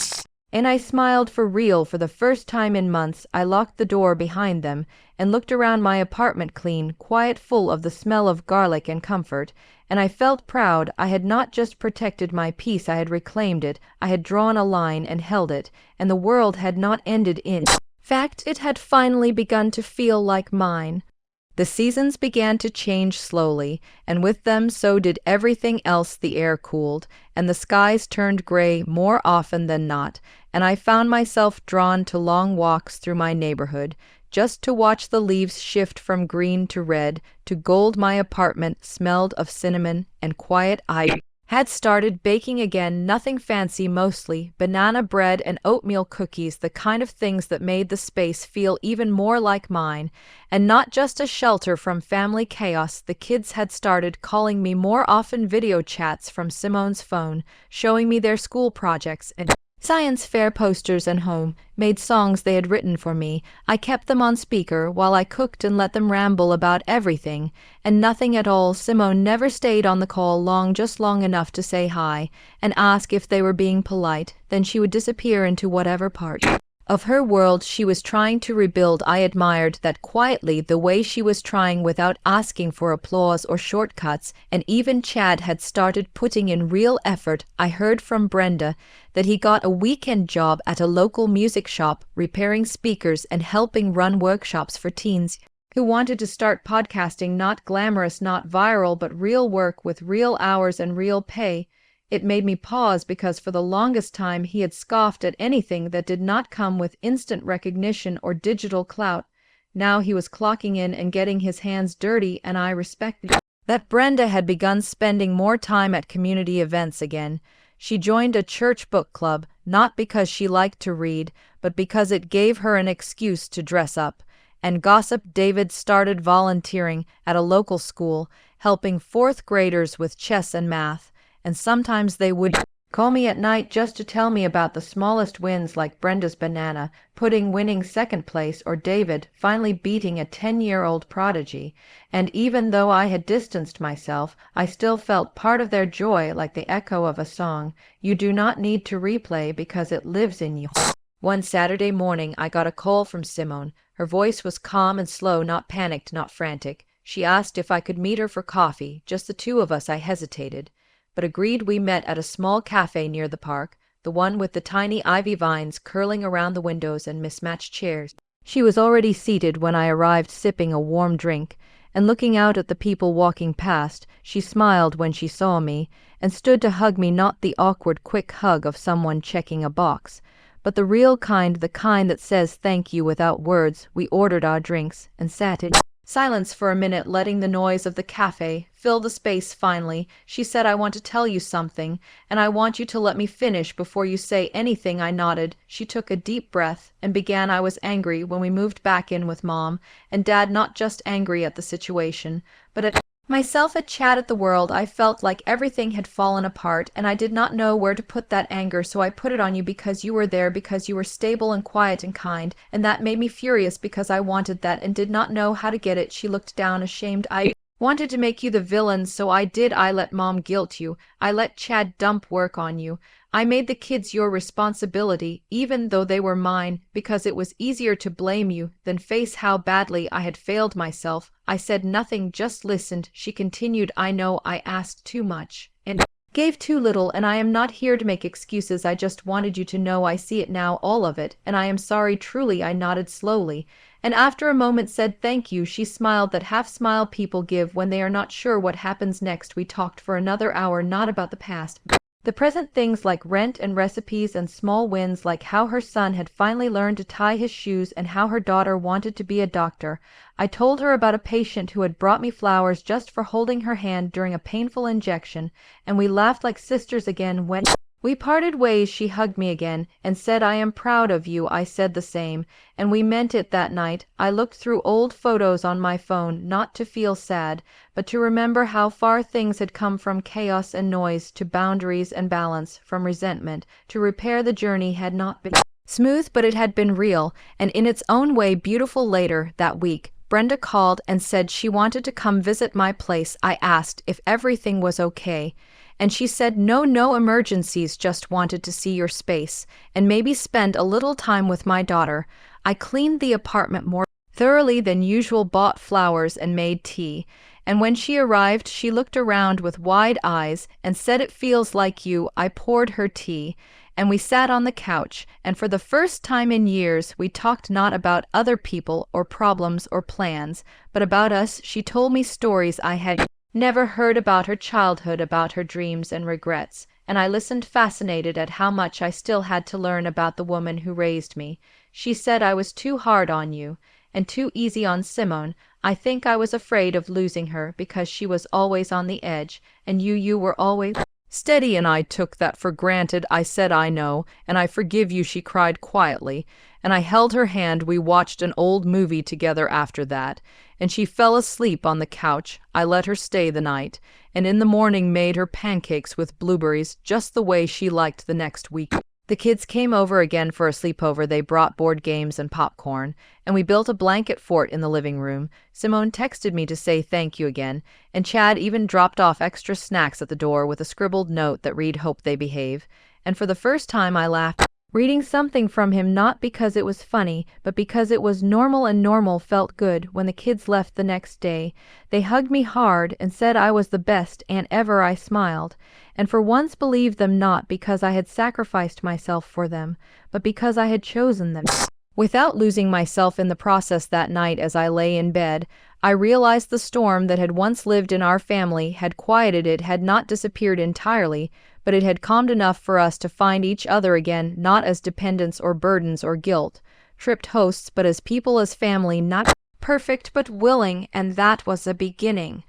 and I smiled for real. For the first time in months, I locked the door behind them and looked around my apartment, clean, quiet, full of the smell of garlic and comfort, and I felt proud. I had not just protected my peace, I had reclaimed it. I had drawn a line and held it, and the world had not ended. In fact, it had finally begun to feel like mine. The seasons began to change slowly, and with them so did everything else. The air cooled, and the skies turned gray more often than not, and I found myself drawn to long walks through my neighborhood, just to watch the leaves shift from green to red to gold. My apartment smelled of cinnamon and quiet. I had started baking again, nothing fancy, mostly banana bread and oatmeal cookies, the kind of things that made the space feel even more like mine, and not just a shelter from family chaos. The kids had started calling me more often, video chats from Simone's phone, showing me their school projects and science fair posters, and home-made songs they had written for me. I kept them on speaker while I cooked and let them ramble about everything and nothing at all. Simone never stayed on the call long, just long enough to say hi and ask if they were being polite. Then she would disappear into whatever part of her world she was trying to rebuild. I admired that quietly, the way she was trying without asking for applause or shortcuts, and even Chad had started putting in real effort. I heard from Brenda that he got a weekend job at a local music shop, repairing speakers and helping run workshops for teens who wanted to start podcasting. Not glamorous, not viral, but real work with real hours and real pay. It made me pause, because for the longest time he had scoffed at anything that did not come with instant recognition or digital clout. Now he was clocking in and getting his hands dirty, and I respected that. Brenda had begun spending more time at community events again. She joined a church book club, not because she liked to read, but because it gave her an excuse to dress up and gossip. David started volunteering at a local school, helping 4th graders with chess and math. And sometimes they would call me at night just to tell me about the smallest wins, like Brenda's banana pudding winning 2nd place, or David finally beating a 10-year-old prodigy. And even though I had distanced myself, I still felt part of their joy, like the echo of a song you do not need to replay because it lives in you. One Saturday morning, I got a call from Simone. Her voice was calm and slow, not panicked, not frantic, She asked if I could meet her for coffee, just the two of us. I hesitated, but agreed. We met at a small cafe near the park, the one with the tiny ivy vines curling around the windows and mismatched chairs. She was already seated when I arrived, sipping a warm drink, and looking out at the people walking past. She smiled when she saw me, and stood to hug me, not the awkward, quick hug of someone checking a box, but the real kind, the kind that says thank you without words. We ordered our drinks and sat in silence for a minute, letting the noise of the cafe fill the space. Finally, she said, "I want to tell you something, and I want you to let me finish before you say anything." I nodded. She took a deep breath and began. "I was angry when we moved back in with Mom and Dad, not just angry at the situation, but at myself, at Chad, at the world. I felt like everything had fallen apart, and I did not know where to put that anger, so I put it on you because you were there, because you were stable and quiet and kind, and that made me furious because I wanted that and did not know how to get it." She looked down, ashamed. "I wanted to make you the villain, so I did. I let Mom guilt you. I let Chad dump work on you. I made the kids your responsibility, even though they were mine, because it was easier to blame you than face how badly I had failed myself." I said nothing, just listened. She continued, "I know I asked too much and gave too little, and I am not here to make excuses. I just wanted you to know I see it now, all of it, and I am sorry, truly." I nodded slowly, and after a moment said, "Thank you." She smiled, that half smile people give when they are not sure what happens next. We talked for another hour, not about the past, the present, things like rent and recipes, and small wins like how her son had finally learned to tie his shoes and how her daughter wanted to be a doctor. I told her about a patient who had brought me flowers just for holding her hand during a painful injection, and we laughed like sisters again. When we parted ways, she hugged me again and said, "I am proud of you." I said the same, and we meant it that night. I looked through old photos on my phone, not to feel sad, but to remember how far things had come, from chaos and noise to boundaries and balance, from resentment to repair. The journey had not been smooth, but it had been real, and in its own way beautiful. Later that week, Brenda called and said she wanted to come visit my place. I asked if everything was okay, and she said, no emergencies, just wanted to see your space and maybe spend a little time with my daughter." I cleaned the apartment more thoroughly than usual, bought flowers and made tea, and when she arrived she looked around with wide eyes and said, "It feels like you." I poured her tea, and we sat on the couch, and for the first time in years we talked not about other people or problems or plans, but about us. She told me stories I had never heard about her childhood, about her dreams and regrets, and I listened fascinated at how much I still had to learn about the woman who raised me. She said I was too hard on you and too easy on Simone. I think I was afraid of losing her because she was always on the edge, and you were always steady, and I took that for granted. I said, "I know, and I forgive you." She cried quietly, and I held her hand. We watched an old movie together after that, and she fell asleep on the couch. I let her stay the night, and in the morning made her pancakes with blueberries, just the way she liked. The next week, the kids came over again for a sleepover. They brought board games and popcorn, and we built a blanket fort in the living room. Simone texted me to say thank you again, and Chad even dropped off extra snacks at the door with a scribbled note that read, "Hope they behave." And for the first time I laughed, reading something from him, not because it was funny, but because it was normal, and normal felt good. When the kids left the next day, they hugged me hard and said I was the best aunt ever. I smiled, and for once believed them, not because I had sacrificed myself for them, but because I had chosen them. Without losing myself in the process, that night as I lay in bed, I realized the storm that had once lived in our family had quieted. It had not disappeared entirely, but it had calmed enough for us to find each other again, not as dependents or burdens or guilt-tripped hosts, but as people, as family, not perfect but willing, and that was a beginning.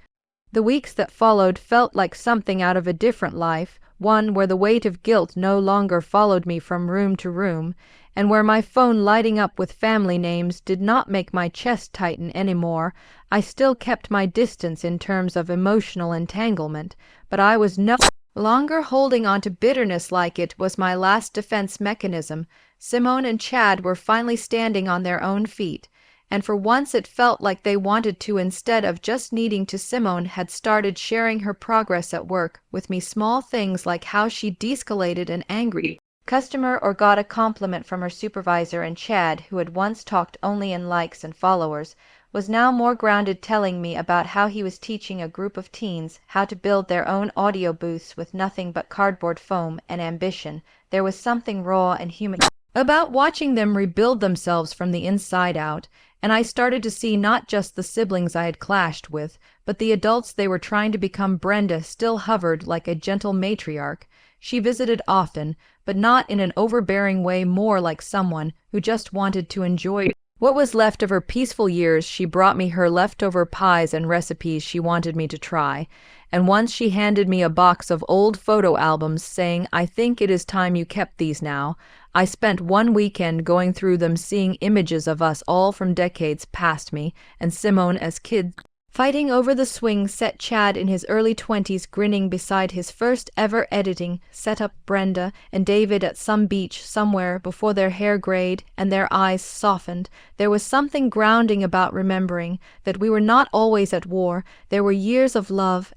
The weeks that followed felt like something out of a different life, one where the weight of guilt no longer followed me from room to room, and where my phone lighting up with family names did not make my chest tighten anymore. I still kept my distance in terms of emotional entanglement, but I was no longer holding on to bitterness like it was my last defense mechanism. Simone and Chad were finally standing on their own feet, and for once it felt like they wanted to, instead of just needing to. Simone had started sharing her progress at work with me, small things like how she de-escalated an angry customer or got a compliment from her supervisor, and Chad, who had once talked only in likes and followers, was now more grounded, telling me about how he was teaching a group of teens how to build their own audio booths with nothing but cardboard foam and ambition. There was something raw and human about watching them rebuild themselves from the inside out, and I started to see not just the siblings I had clashed with, but the adults they were trying to become. Brenda still hovered like a gentle matriarch. She visited often, but not in an overbearing way, more like someone who just wanted to enjoy what was left of her peaceful years. She brought me her leftover pies and recipes she wanted me to try, and once she handed me a box of old photo albums saying, "I think it is time you kept these now." I spent one weekend going through them, seeing images of us all from decades past, me and Simone as kids, fighting over the swing set, Chad in his early 20s grinning beside his first ever editing setup, Brenda and David at some beach somewhere before their hair grayed and their eyes softened. There was something grounding about remembering that we were not always at war. There were years of love,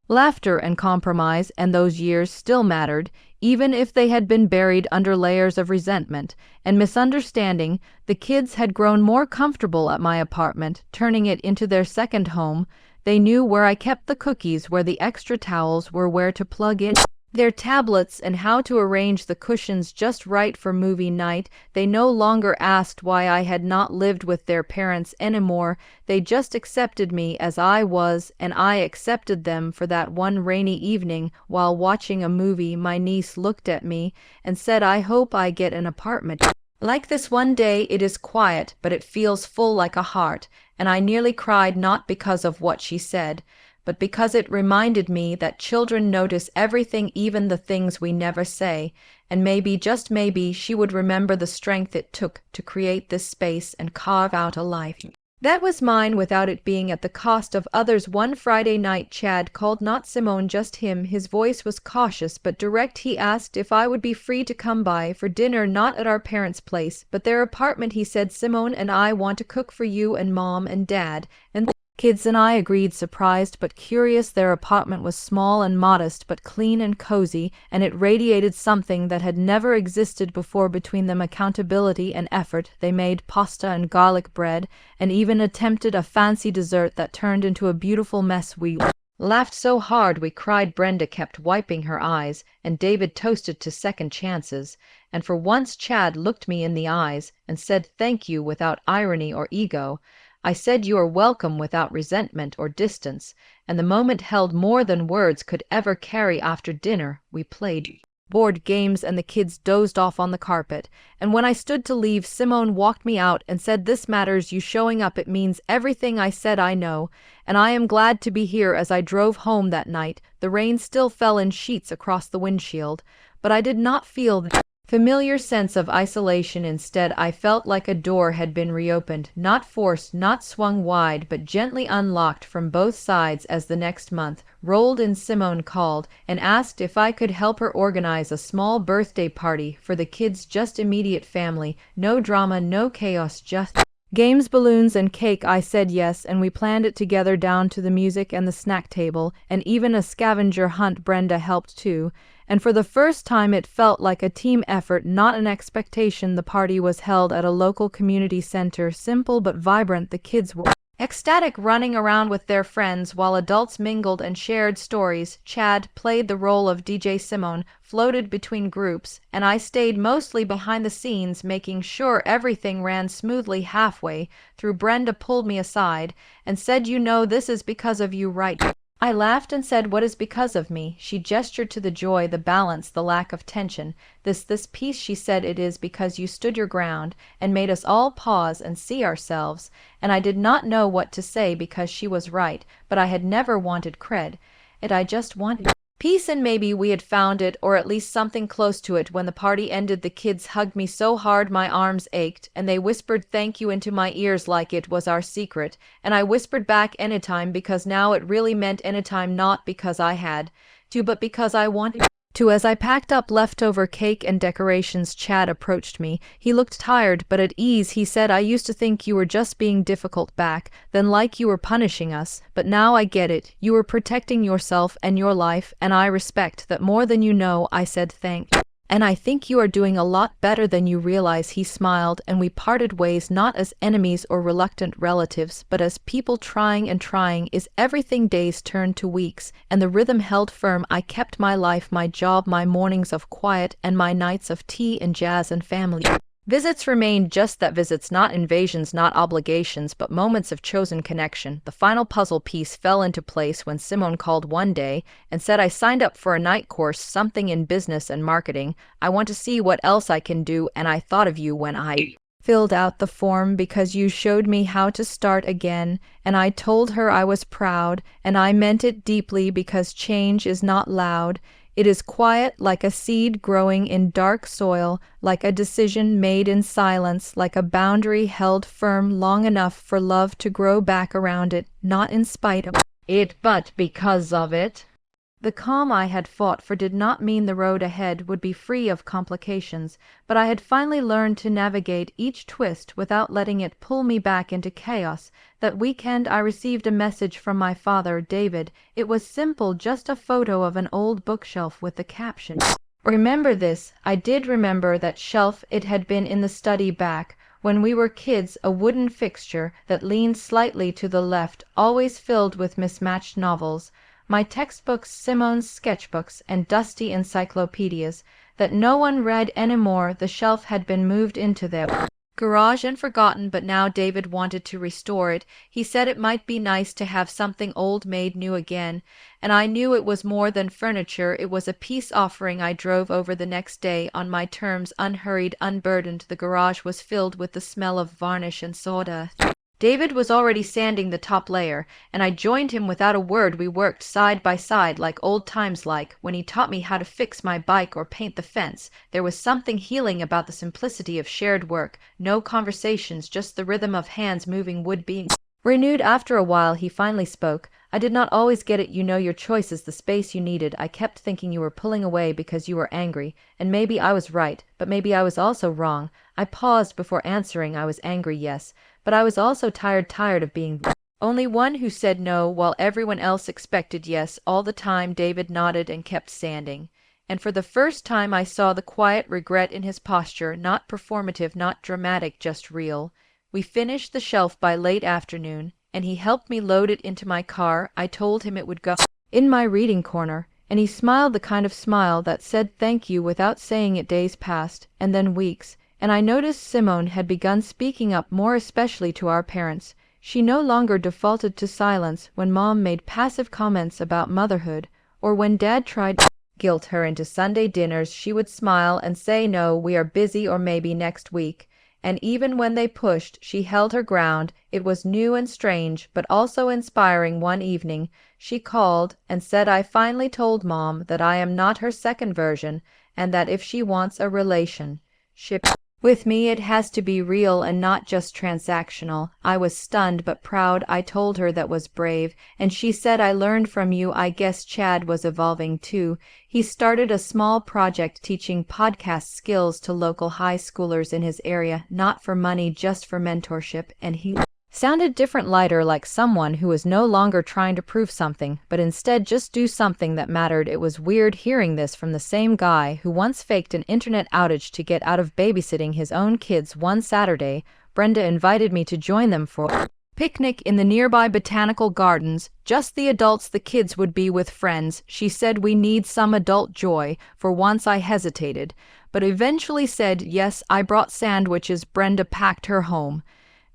laughter and compromise, and those years still mattered, even if they had been buried under layers of resentment and misunderstanding. The kids had grown more comfortable at my apartment, turning it into their second home. They knew where I kept the cookies, where the extra towels were, where to plug in their tablets, and how to arrange the cushions just right for movie night. They no longer asked why I had not lived with their parents anymore. They just accepted me as I was, and I accepted them. For that one rainy evening, while watching a movie, my niece looked at me and said, "I hope I get an apartment like this one day. It is quiet, but it feels full like a heart." And I nearly cried, not because of what she said, but because it reminded me that children notice everything, even the things we never say. And maybe, just maybe, she would remember the strength it took to create this space and carve out a life that was mine without it being at the cost of others. One Friday night, Chad called, not Simone, just him. His voice was cautious but direct. He asked if I would be free to come by for dinner, not at our parents' place, but their apartment. He said, "Simone and I want to cook for you and Mom and Dad and kids," and I agreed, surprised but curious. Their apartment was small and modest, but clean and cozy, and it radiated something that had never existed before between them: accountability and effort. They made pasta and garlic bread, and even attempted a fancy dessert that turned into a beautiful mess. We laughed so hard we cried. Brenda kept wiping her eyes, and David toasted to second chances. And for once Chad looked me in the eyes and said thank you without irony or ego. I said you are welcome without resentment or distance, and the moment held more than words could ever carry. After dinner, we played board games and the kids dozed off on the carpet, and when I stood to leave, Simone walked me out and said, "This matters, you showing up. It means everything." I said, "I know, and I am glad to be here." As I drove home that night, the rain still fell in sheets across the windshield, but I did not feel the familiar sense of isolation. Instead, I felt like a door had been reopened, not forced, not swung wide, but gently unlocked from both sides. As the next month rolled in, Simone called and asked if I could help her organize a small birthday party for the kids, just immediate family, no drama, no chaos, just games, balloons, and cake. I said yes, and we planned it together, down to the music and the snack table, and even a scavenger hunt. Brenda helped too, and for the first time it felt like a team effort, not an expectation. The party was held at a local community center, simple but vibrant. The kids were ecstatic, running around with their friends, while adults mingled and shared stories. Chad played the role of DJ, Simone floated between groups, and I stayed mostly behind the scenes, making sure everything ran smoothly. Halfway through, Brenda pulled me aside and said, "You know, this is because of you, right?" I laughed and said, "What is because of me?" She gestured to the joy, the balance, the lack of tension. This piece," she said, "it is because you stood your ground and made us all pause and see ourselves." And I did not know what to say, because she was right, but I had never wanted cred. I just wanted peace, and maybe we had found it, or at least something close to it. When the party ended, the kids hugged me so hard my arms ached, and they whispered thank you into my ears like it was our secret. And I whispered back, "Anytime," because now it really meant anytime, not because I had to, but because I wanted to. As I packed up leftover cake and decorations, Chad approached me. He looked tired but at ease. He said, "I used to think you were just being difficult back then, like you were punishing us, but now I get it. You were protecting yourself and your life, and I respect that more than you know." I said, "Thank And I think you are doing a lot better than you realize. He smiled, and we parted ways not as enemies or reluctant relatives, but as people trying and trying. Is everything days turned to weeks, and the rhythm held firm. I kept my life, my job, my mornings of quiet, and my nights of tea and jazz and family. Visits remained just that, visits, not invasions, not obligations, but moments of chosen connection. The final puzzle piece fell into place when Simone called one day and said, I signed up for a night course, something in business and marketing. I want to see what else I can do, and I thought of you when I filled out the form because you showed me how to start again. And I told her I was proud, and I meant it deeply because change is not loud. It is quiet, like a seed growing in dark soil, like a decision made in silence, like a boundary held firm long enough for love to grow back around it, not in spite of it, but because of it. The calm I had fought for did not mean the road ahead would be free of complications, but I had finally learned to navigate each twist without letting it pull me back into chaos. That weekend I received a message from my father, David. It was simple, just a photo of an old bookshelf with the caption, Remember this. I did remember that shelf. It had been in the study back when we were kids, a wooden fixture that leaned slightly to the left, always filled with mismatched novels. My textbooks, Simone's sketchbooks, and dusty encyclopedias that no one read anymore. The shelf had been moved into their garage and forgotten, but now David wanted to restore it. He said it might be nice to have something old made new again, and I knew it was more than furniture. It was a peace offering. I drove over the next day on my terms, unhurried, unburdened. The garage was filled with the smell of varnish and sawdust. David was already sanding the top layer, and I joined him without a word. We worked side by side like old times, like when he taught me how to fix my bike or paint the fence. There was something healing about the simplicity of shared work. No conversations, just the rhythm of hands moving, wood being renewed. After a while he finally spoke. I did not always get it. You know, your choice is the space you needed. I kept thinking you were pulling away because you were angry, and maybe I was right, but maybe I was also wrong. I paused before answering. I was angry, yes, but I was also tired of being only one who said no while everyone else expected yes all the time. David nodded and kept sanding, and for the first time I saw the quiet regret in his posture, not performative, not dramatic, just real. We finished the shelf by late afternoon, and he helped me load it into my car. I told him it would go in my reading corner, and he smiled the kind of smile that said thank you without saying it. Days passed, and then weeks, and I noticed Simone had begun speaking up more, especially to our parents. She no longer defaulted to silence when Mom made passive comments about motherhood, or when Dad tried to guilt her into Sunday dinners. She would smile and say, no, we are busy, or maybe next week. And even when they pushed, she held her ground. It was new and strange, but also inspiring. One evening she called and said, I finally told Mom that I am not her second version, and that if she wants a relationship with me, it has to be real and not just transactional. I was stunned but proud. I told her that was brave, and she said, I learned from you. I guess Chad was evolving too. He started a small project teaching podcast skills to local high schoolers in his area, not for money, just for mentorship, and he sounded different, lighter, like someone who was no longer trying to prove something, but instead just do something that mattered. It was weird hearing this from the same guy who once faked an internet outage to get out of babysitting his own kids. One Saturday, Brenda invited me to join them for a picnic in the nearby botanical gardens. Just the adults, the kids would be with friends. She said, we need some adult joy. For once I hesitated, but eventually said yes. I brought sandwiches. Brenda packed her home,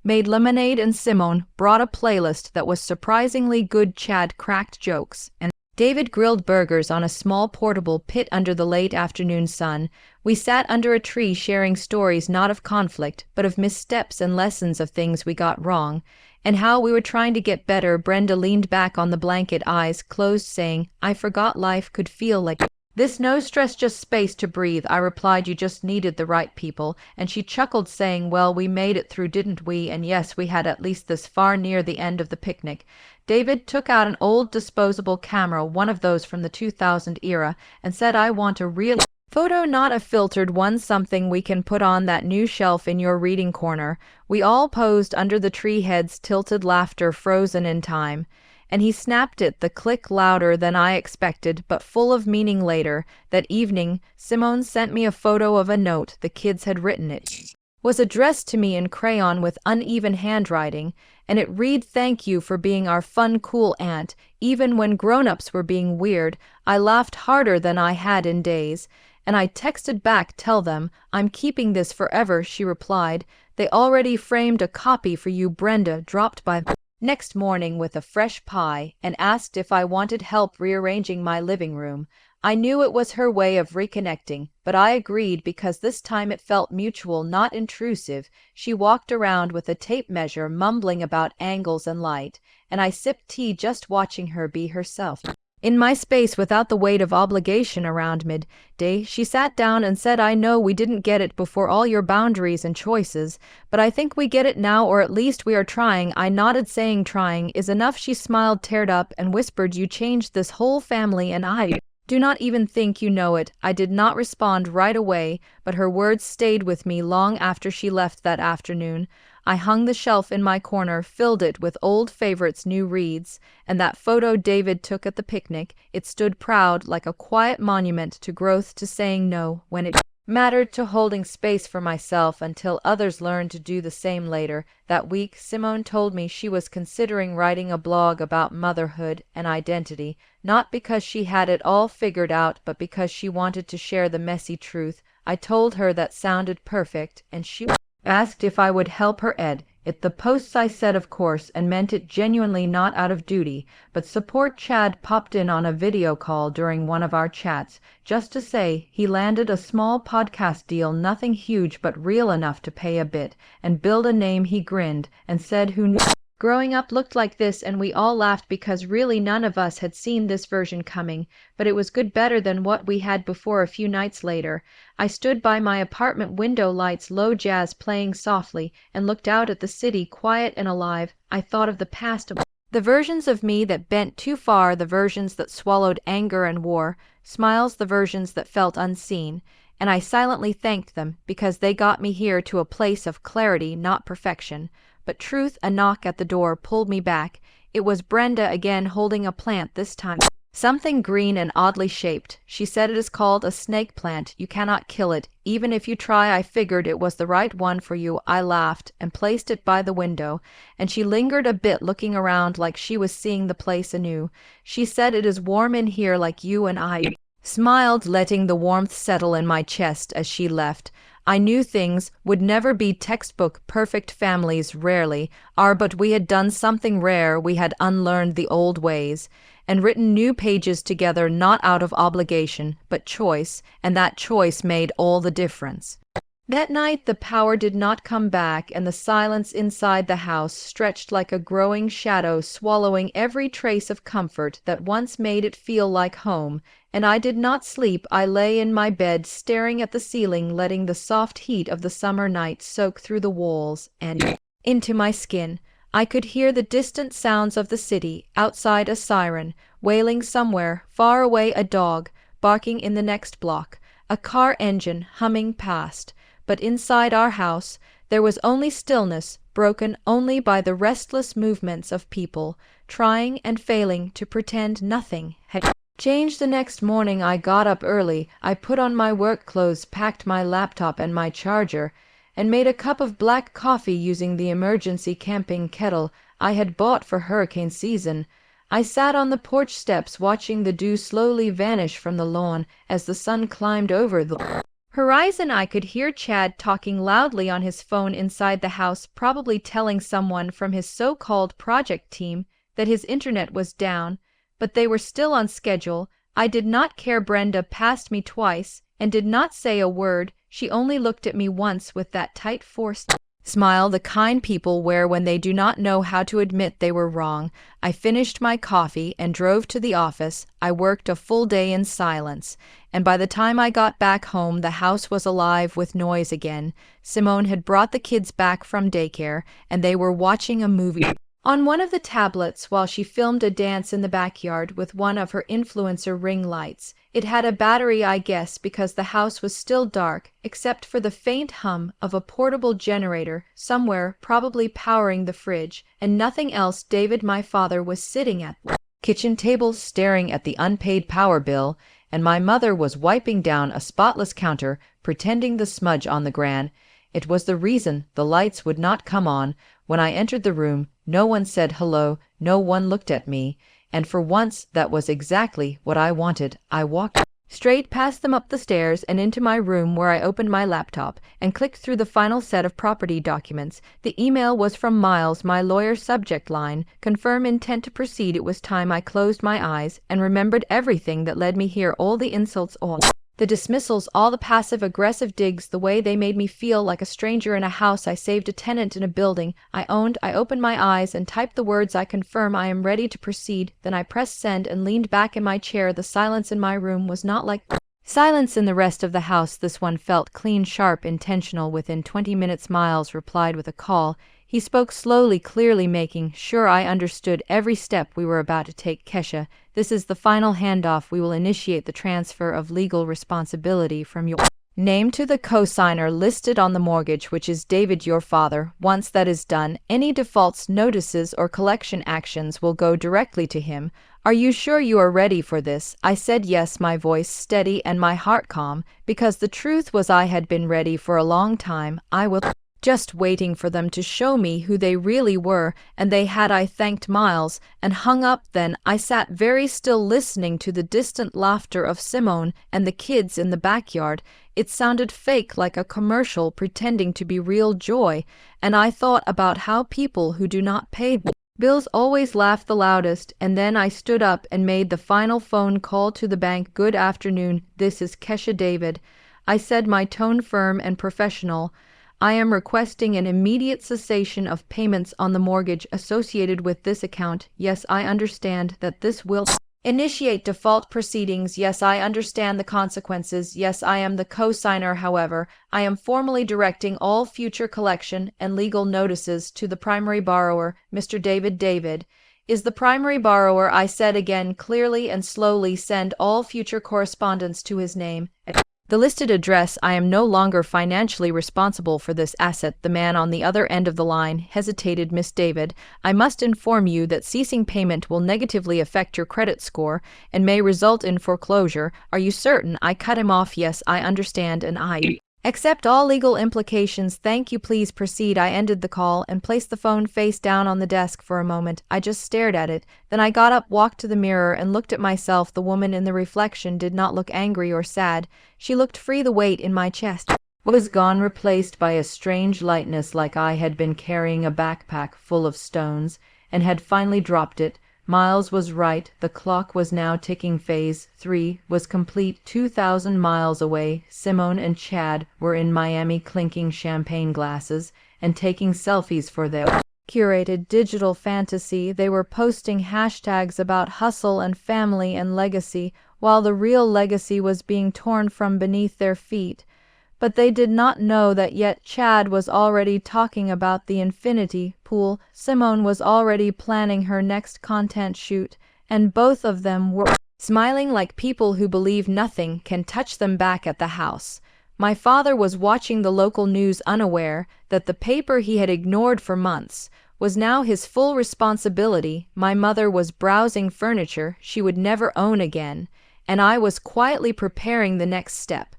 made lemonade, and Simone brought a playlist that was surprisingly good. Chad cracked jokes, and David grilled burgers on a small portable pit under the late afternoon sun. We sat under a tree sharing stories, not of conflict, but of missteps and lessons, of things we got wrong, and how we were trying to get better. Brenda leaned back on the blanket, eyes closed, saying, I forgot life could feel like this. No stress, just space to breathe. I replied, you just needed the right people. And she chuckled, saying, well, we made it through, didn't we? And yes, we had, at least this far. Near the end of the picnic, David took out an old disposable camera, one of those from the 2000 era, and said, I want a real photo, not a filtered one, something we can put on that new shelf in your reading corner. We all posed under the tree, heads tilted, laughter frozen in time. and he snapped it, the click louder than I expected, but full of meaning. Later that evening, Simone sent me a photo of a note the kids had written. It was addressed to me in crayon with uneven handwriting, and it read, "Thank you for being our fun, cool aunt, even when grown-ups were being weird." I laughed harder than I had in days, and I texted back, "Tell them I'm keeping this forever." She replied, "They already framed a copy for you." Brenda dropped by next morning with a fresh pie and asked if I wanted help rearranging my living room. I knew it was her way of reconnecting, but I agreed because this time it felt mutual, not intrusive. She walked around with a tape measure, mumbling about angles and light, and I sipped tea just watching her be herself. In my space without the weight of obligation around. Midday, she sat down and said, "I know we didn't get it before, all your boundaries and choices, but I think we get it now, or at least we are trying." I nodded, saying trying is enough. She smiled, teared up, and whispered, "You changed this whole family, and I do not even think you know it." I did not respond right away, but her words stayed with me long after she left that afternoon. I hung the shelf in my corner, filled it with old favorites, new reads, and that photo David took at the picnic. It stood proud, like a quiet monument to growth, to saying no when it mattered, to holding space for myself until others learned to do the same. Later that week, Simone told me she was considering writing a blog about motherhood and identity, not because she had it all figured out, but because she wanted to share the messy truth. I told her that sounded perfect, and she asked if I would help her edit the posts. I said of course, and meant it genuinely, not out of duty, but support. Chad popped in on a video call during one of our chats, just to say he landed a small podcast deal, nothing huge but real enough to pay a bit and build a name. He grinned and said, "Who knew growing up looked like this?" And we all laughed because really none of us had seen this version coming, but it was good, better than what we had before. A few nights later, I stood by my apartment window, lights low, jazz playing softly, and looked out at the city, quiet and alive. I thought of the past, of the versions of me that bent too far, the versions that swallowed anger and war, smiles, the versions that felt unseen, and I silently thanked them because they got me here, to a place of clarity, not perfection, but truth. A knock at the door pulled me back. It was Brenda again, holding a plant, this time something green and oddly shaped. She said, "It is called a snake plant. You cannot kill it, even if you try." I figured it was the right one for you. I laughed and placed it by the window, and she lingered a bit, looking around like she was seeing the place anew. She said, "It is warm in here, like you." And I smiled, letting the warmth settle in my chest as she left. I knew things would never be textbook perfect. Families rarely are, but we had done something rare. We had unlearned the old ways and written new pages together, not out of obligation, but choice, and that choice made all the difference. That night the power did not come back, and the silence inside the house stretched like a growing shadow, swallowing every trace of comfort that once made it feel like home. And I did not sleep. I lay in my bed, staring at the ceiling, letting the soft heat of the summer night soak through the walls and into my skin. I could hear the distant sounds of the city, outside a siren wailing somewhere far away, a dog barking in the next block, a car engine humming past. But inside our house there was only stillness, broken only by the restless movements of people, trying and failing to pretend nothing had changed. The next morning I got up early. I put on my work clothes, packed my laptop and my charger, and made a cup of black coffee using the emergency camping kettle I had bought for hurricane season. I sat on the porch steps, watching the dew slowly vanish from the lawn as the sun climbed over the horizon. I could hear Chad talking loudly on his phone inside the house, probably telling someone from his so-called project team that his internet was down, but they were still on schedule. I did not care. Brenda passed me twice and did not say a word. She only looked at me once with that tight, forced smile the kind people wear when they do not know how to admit they were wrong. I finished my coffee and drove to the office. I worked a full day in silence, and by the time I got back home, the house was alive with noise again. Simone had brought the kids back from daycare, and they were watching a movie On one of the tablets while she filmed a dance in the backyard with one of her influencer ring lights. It had a battery, I guess, because the house was still dark, except for the faint hum of a portable generator somewhere, probably powering the fridge, and nothing else. David, my father, was sitting at the kitchen table staring at the unpaid power bill, and my mother was wiping down a spotless counter, pretending the smudge on the gran. It was the reason the lights would not come on. When I entered the room, no one said hello, no one looked at me, and for once that was exactly what I wanted. I walked straight past them up the stairs and into my room, where I opened my laptop and clicked through the final set of property documents. The email was from Miles, my lawyer. Subject line: confirm intent to proceed. It was time I closed my eyes and remembered everything that led me here, all the insults, all the dismissals, all the passive-aggressive digs, the way they made me feel like a stranger in a house I saved, a tenant in a building I owned. I opened my eyes and typed the words: I confirm I am ready to proceed. Then I pressed send and leaned back in my chair. The silence in my room was not like silence in the rest of the house. This one felt clean, sharp, intentional. Within 20 minutes, Miles replied with a call. He spoke slowly, clearly, making sure I understood every step we were about to take. Kesha, this is the final handoff. We will initiate the transfer of legal responsibility from your name to the co-signer listed on the mortgage, which is David, your father. Once that is done, any defaults, notices, or collection actions will go directly to him. Are you sure you are ready for this? I said yes, my voice steady and my heart calm, because the truth was I had been ready for a long time. I was just waiting for them to show me who they really were, and they had. I thanked Miles and hung up. Then I sat very still, listening to the distant laughter of Simone and the kids in the backyard. It sounded fake, like a commercial pretending to be real joy, and I thought about how people who do not pay bills always laugh the loudest. And then I stood up and made the final phone call to the bank. Good afternoon, this is Kesha. David, I said, my tone firm and professional. I am requesting an immediate cessation of payments on the mortgage associated with this account. Yes, I understand that this will initiate default proceedings. Yes, I understand the consequences. Yes, I am the co-signer. However, I am formally directing all future collection and legal notices to the primary borrower, Mr. David. David is the primary borrower, I said again, clearly and slowly. Send all future correspondence to his name at the listed address. I am no longer financially responsible for this asset. The man on the other end of the line hesitated. Miss David, I must inform you that ceasing payment will negatively affect your credit score and may result in foreclosure. Are you certain? I cut him off. Yes, I understand, and I accept all legal implications. Thank you. Please proceed. I ended the call and placed the phone face down on the desk. For a moment, I just stared at it. Then I got up, walked to the mirror, and looked at myself. The woman in the reflection did not look angry or sad. She looked free. The weight in my chest was gone, replaced by a strange lightness, like I had been carrying a backpack full of stones and had finally dropped it. Miles was right. The clock was now ticking. Phase 3 was complete. 2,000 miles away, Simone and Chad were in Miami, clinking champagne glasses and taking selfies for their curated digital fantasy. They were posting hashtags about hustle and family and legacy, while the real legacy was being torn from beneath their feet. But they did not know that yet. Chad was already talking about the infinity pool. Simone was already planning her next content shoot, and both of them were smiling like people who believe nothing can touch them back at the house. My father was watching the local news, unaware that the paper he had ignored for months was now his full responsibility. My mother was browsing furniture she would never own again, and I was quietly preparing the next step.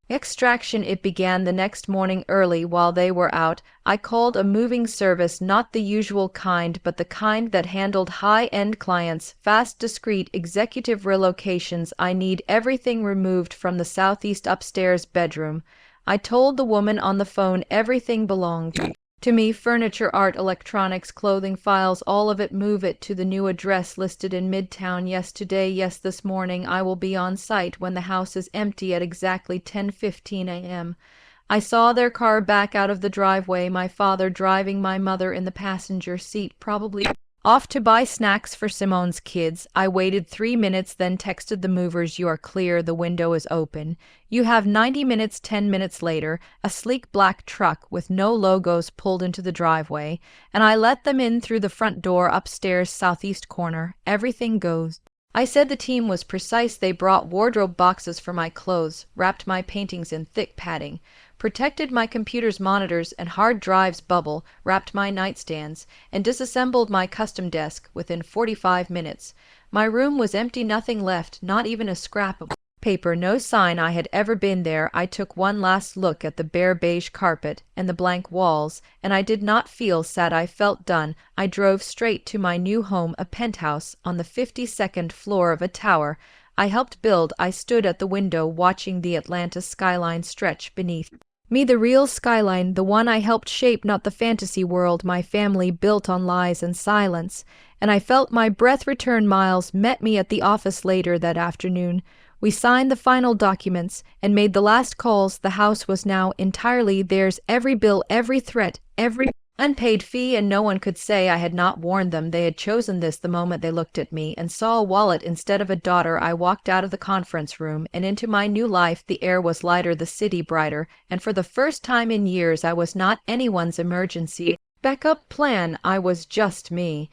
Extraction. It began the next morning early. While they were out, I called a moving service, not the usual kind, but the kind that handled high-end clients, fast, discreet, executive relocations. I need everything removed from the southeast upstairs bedroom. I told the woman on the phone everything belonged to me: furniture, art, electronics, clothing, files, all of it. Move it to the new address listed in Midtown. Yes, today. Yes, this morning. I will be on site when the house is empty at exactly 10:15 a.m. I saw their car back out of the driveway, my father driving, my mother in the passenger seat, probably Off to buy snacks for Simone's kids. I waited 3 minutes, then texted the movers, "You are clear, the window is open. You have 90 minutes." 10 minutes later, a sleek black truck with no logos pulled into the driveway, and I let them in through the front door upstairs, southeast corner. Everything goes. I said the team was precise. They brought wardrobe boxes for my clothes, wrapped my paintings in thick padding, protected my computer's monitors and hard drives bubble, wrapped my nightstands, and disassembled my custom desk within 45 minutes. My room was empty, nothing left, not even a scrap of paper, no sign I had ever been there. I took one last look at the bare beige carpet and the blank walls, and I did not feel sad. I felt done. I drove straight to my new home, a penthouse on the 52nd floor of a tower I helped build. I stood at the window watching the Atlanta skyline stretch beneath me, the real skyline, the one I helped shape, not the fantasy world my family built on lies and silence. And I felt my breath return. Miles met me at the office later that afternoon. We signed the final documents and made the last calls. The house was now entirely theirs, every bill, every threat, every unpaid fee, and no one could say I had not warned them. They had chosen this the moment they looked at me and saw a wallet instead of a daughter. I walked out of the conference room and into my new life. The air was lighter, the city brighter, and for the first time in years I was not anyone's emergency backup plan. I was just me.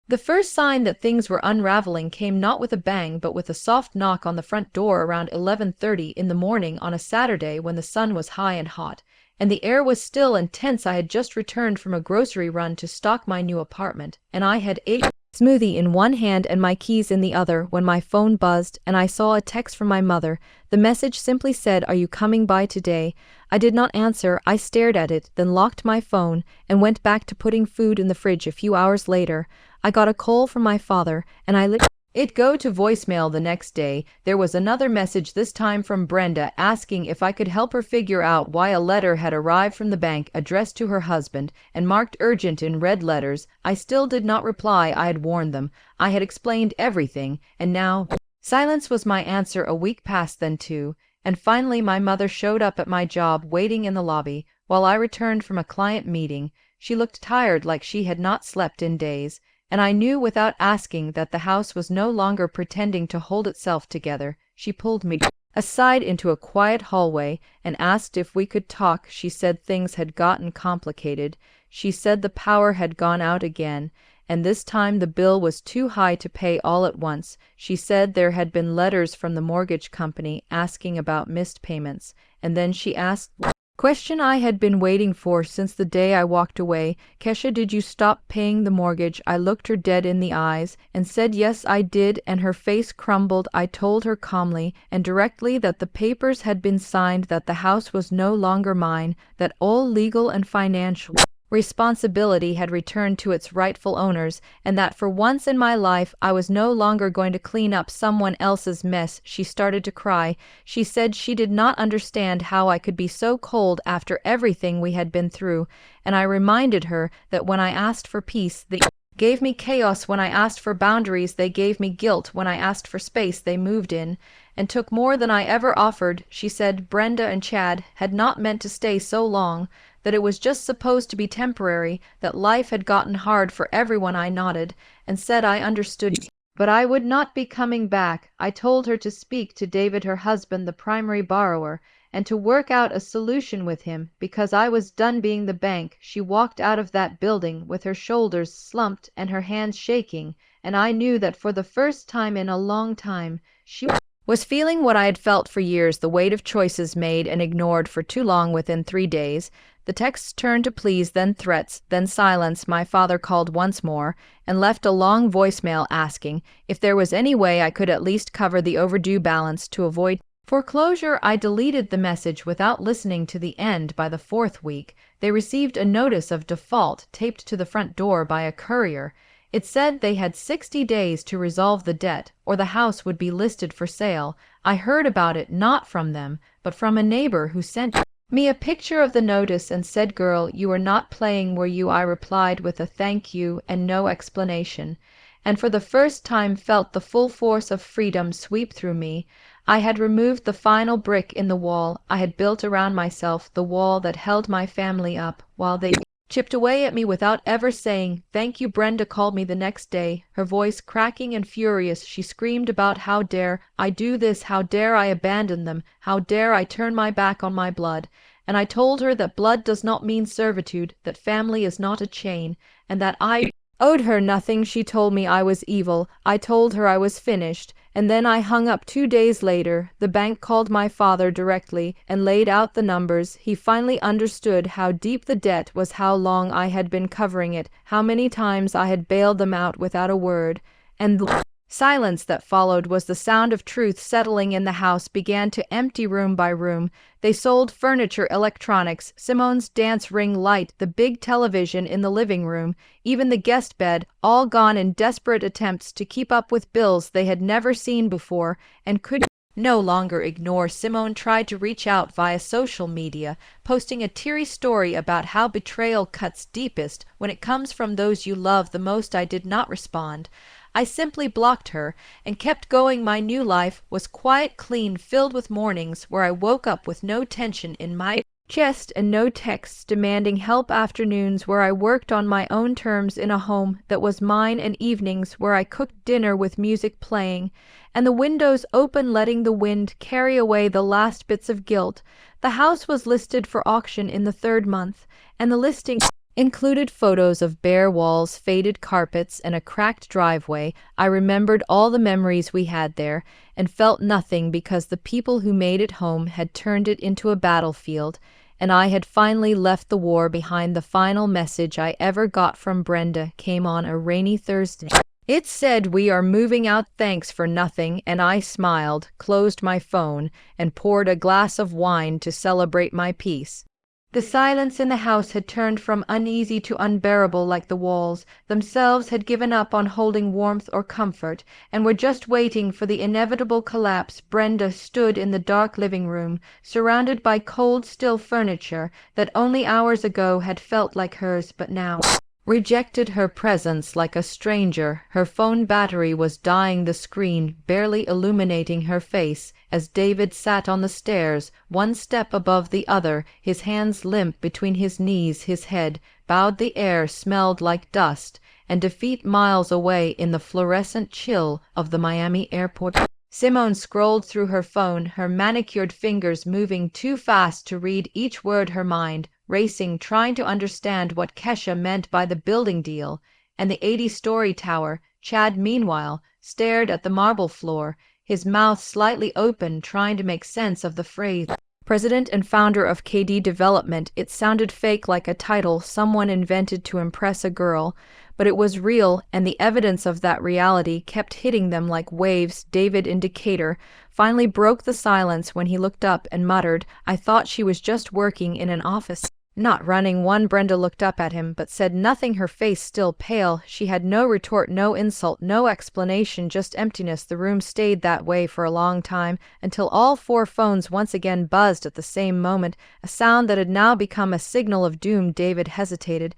The first sign that things were unraveling came not with a bang but with a soft knock on the front door around 11:30 in the morning on a Saturday when the sun was high and hot, and the air was still and tense. I had just returned from a grocery run to stock my new apartment, and I had a smoothie in one hand and my keys in the other when my phone buzzed and I saw a text from my mother. The message simply said, "Are you coming by today?" I did not answer. I stared at it, then locked my phone and went back to putting food in the fridge. A few hours later, I got a call from my father, and I let it go to voicemail. The next day, there was another message, this time from Brenda, asking if I could help her figure out why a letter had arrived from the bank addressed to her husband and marked urgent in red letters. I still did not reply. I had warned them. I had explained everything, and now silence was my answer. A week passed, then two, and finally my mother showed up at my job, waiting in the lobby while I returned from a client meeting. She looked tired, like she had not slept in days, and I knew without asking that the house was no longer pretending to hold itself together. She pulled me aside into a quiet hallway and asked if we could talk. She said things had gotten complicated. She said the power had gone out again, and this time the bill was too high to pay all at once. She said there had been letters from the mortgage company asking about missed payments, and then she asked question I had been waiting for since the day I walked away. "Kesha, did you stop paying the mortgage?" I looked her dead in the eyes and said yes, I did, and her face crumbled. I told her calmly and directly that the papers had been signed, that the house was no longer mine, that all legal and financial responsibility had returned to its rightful owners, and that for once in my life I was no longer going to clean up someone else's mess. She started to cry. She said she did not understand how I could be so cold after everything we had been through, and I reminded her that when I asked for peace, they gave me chaos. When I asked for boundaries, they gave me guilt. When I asked for space, they moved in and took more than I ever offered. She said Brenda and Chad had not meant to stay so long, that it was just supposed to be temporary, that life had gotten hard for everyone. I nodded and said I understood, but I would not be coming back. I told her to speak to David, her husband, the primary borrower, and to work out a solution with him, because I was done being the bank. She walked out of that building with her shoulders slumped and her hands shaking, and I knew that for the first time in a long time she was feeling what I had felt for years, the weight of choices made and ignored for too long. Within 3 days, the texts turned to pleas, then threats, then silence. My father called once more and left a long voicemail asking if there was any way I could at least cover the overdue balance to avoid foreclosure. I deleted the message without listening to the end. By the 4th week, they received a notice of default taped to the front door by a courier. It said they had 60 days to resolve the debt, or the house would be listed for sale. I heard about it not from them, but from a neighbor who sent me a picture of the notice and said, "Girl, you were not playing, were you?" I replied with a thank you and no explanation, and for the first time felt the full force of freedom sweep through me. I had removed the final brick in the wall I had built around myself, the wall that held my family up while they chipped away at me without ever saying, "Thank you." Brenda called me the next day. Her voice cracking and furious, she screamed about how dare I do this, how dare I abandon them, how dare I turn my back on my blood. And I told her that blood does not mean servitude, that family is not a chain, and that I owed her nothing. She told me I was evil. I told her I was finished, and then I hung up. 2 days later, the bank called my father directly and laid out the numbers. He finally understood how deep the debt was, how long I had been covering it, how many times I had bailed them out without a word, and the silence that followed was the sound of truth settling in the house began to empty room by room. They sold furniture, electronics, Simone's dance ring light, the big television in the living room, even the guest bed, all gone in desperate attempts to keep up with bills they had never seen before and could no longer ignore. Simone tried to reach out via social media, posting a teary story about how betrayal cuts deepest when it comes from those you love the most. I did not respond. I simply blocked her and kept going. My new life was quiet, clean, filled with mornings where I woke up with no tension in my chest and no texts demanding help, afternoons where I worked on my own terms in a home that was mine, and evenings where I cooked dinner with music playing and the windows open, letting the wind carry away the last bits of guilt. The house was listed for auction in the 3rd month, and the listing included photos of bare walls, faded carpets, and a cracked driveway. I remembered all the memories we had there and felt nothing because the people who made it home had turned it into a battlefield, and I had finally left the war behind. The final message I ever got from Brenda came on a rainy Thursday. It said, "We are moving out, thanks for nothing," and I smiled, closed my phone, and poured a glass of wine to celebrate my peace. The silence in the house had turned from uneasy to unbearable, like the walls themselves had given up on holding warmth or comfort, and were just waiting for the inevitable collapse. Brenda stood in the dark living room, surrounded by cold, still furniture that only hours ago had felt like hers, but now rejected her presence like a stranger. Her phone battery was dying, the screen barely illuminating her face, as David sat on the stairs, one step above the other, his hands limp between his knees, his head bowed. The air smelled like dust and defeat miles away in the fluorescent chill of the Miami airport. Simone scrolled through her phone, her manicured fingers moving too fast to read each word, her mind racing, trying to understand what Kesha meant by the building deal and the 80-story tower. Chad, meanwhile, stared at the marble floor, his mouth slightly open, trying to make sense of the phrase president and founder of KD Development. It sounded fake, like a title someone invented to impress a girl, but it was real, and the evidence of that reality kept hitting them like waves. David, in Decatur, finally broke the silence when he looked up and muttered, "I thought she was just working in an office, not running one." Brenda looked up at him, but said nothing, her face still pale. She had no retort, no insult, no explanation, just emptiness. The room stayed that way for a long time, until all 4 phones once again buzzed at the same moment, a sound that had now become a signal of doom. David hesitated,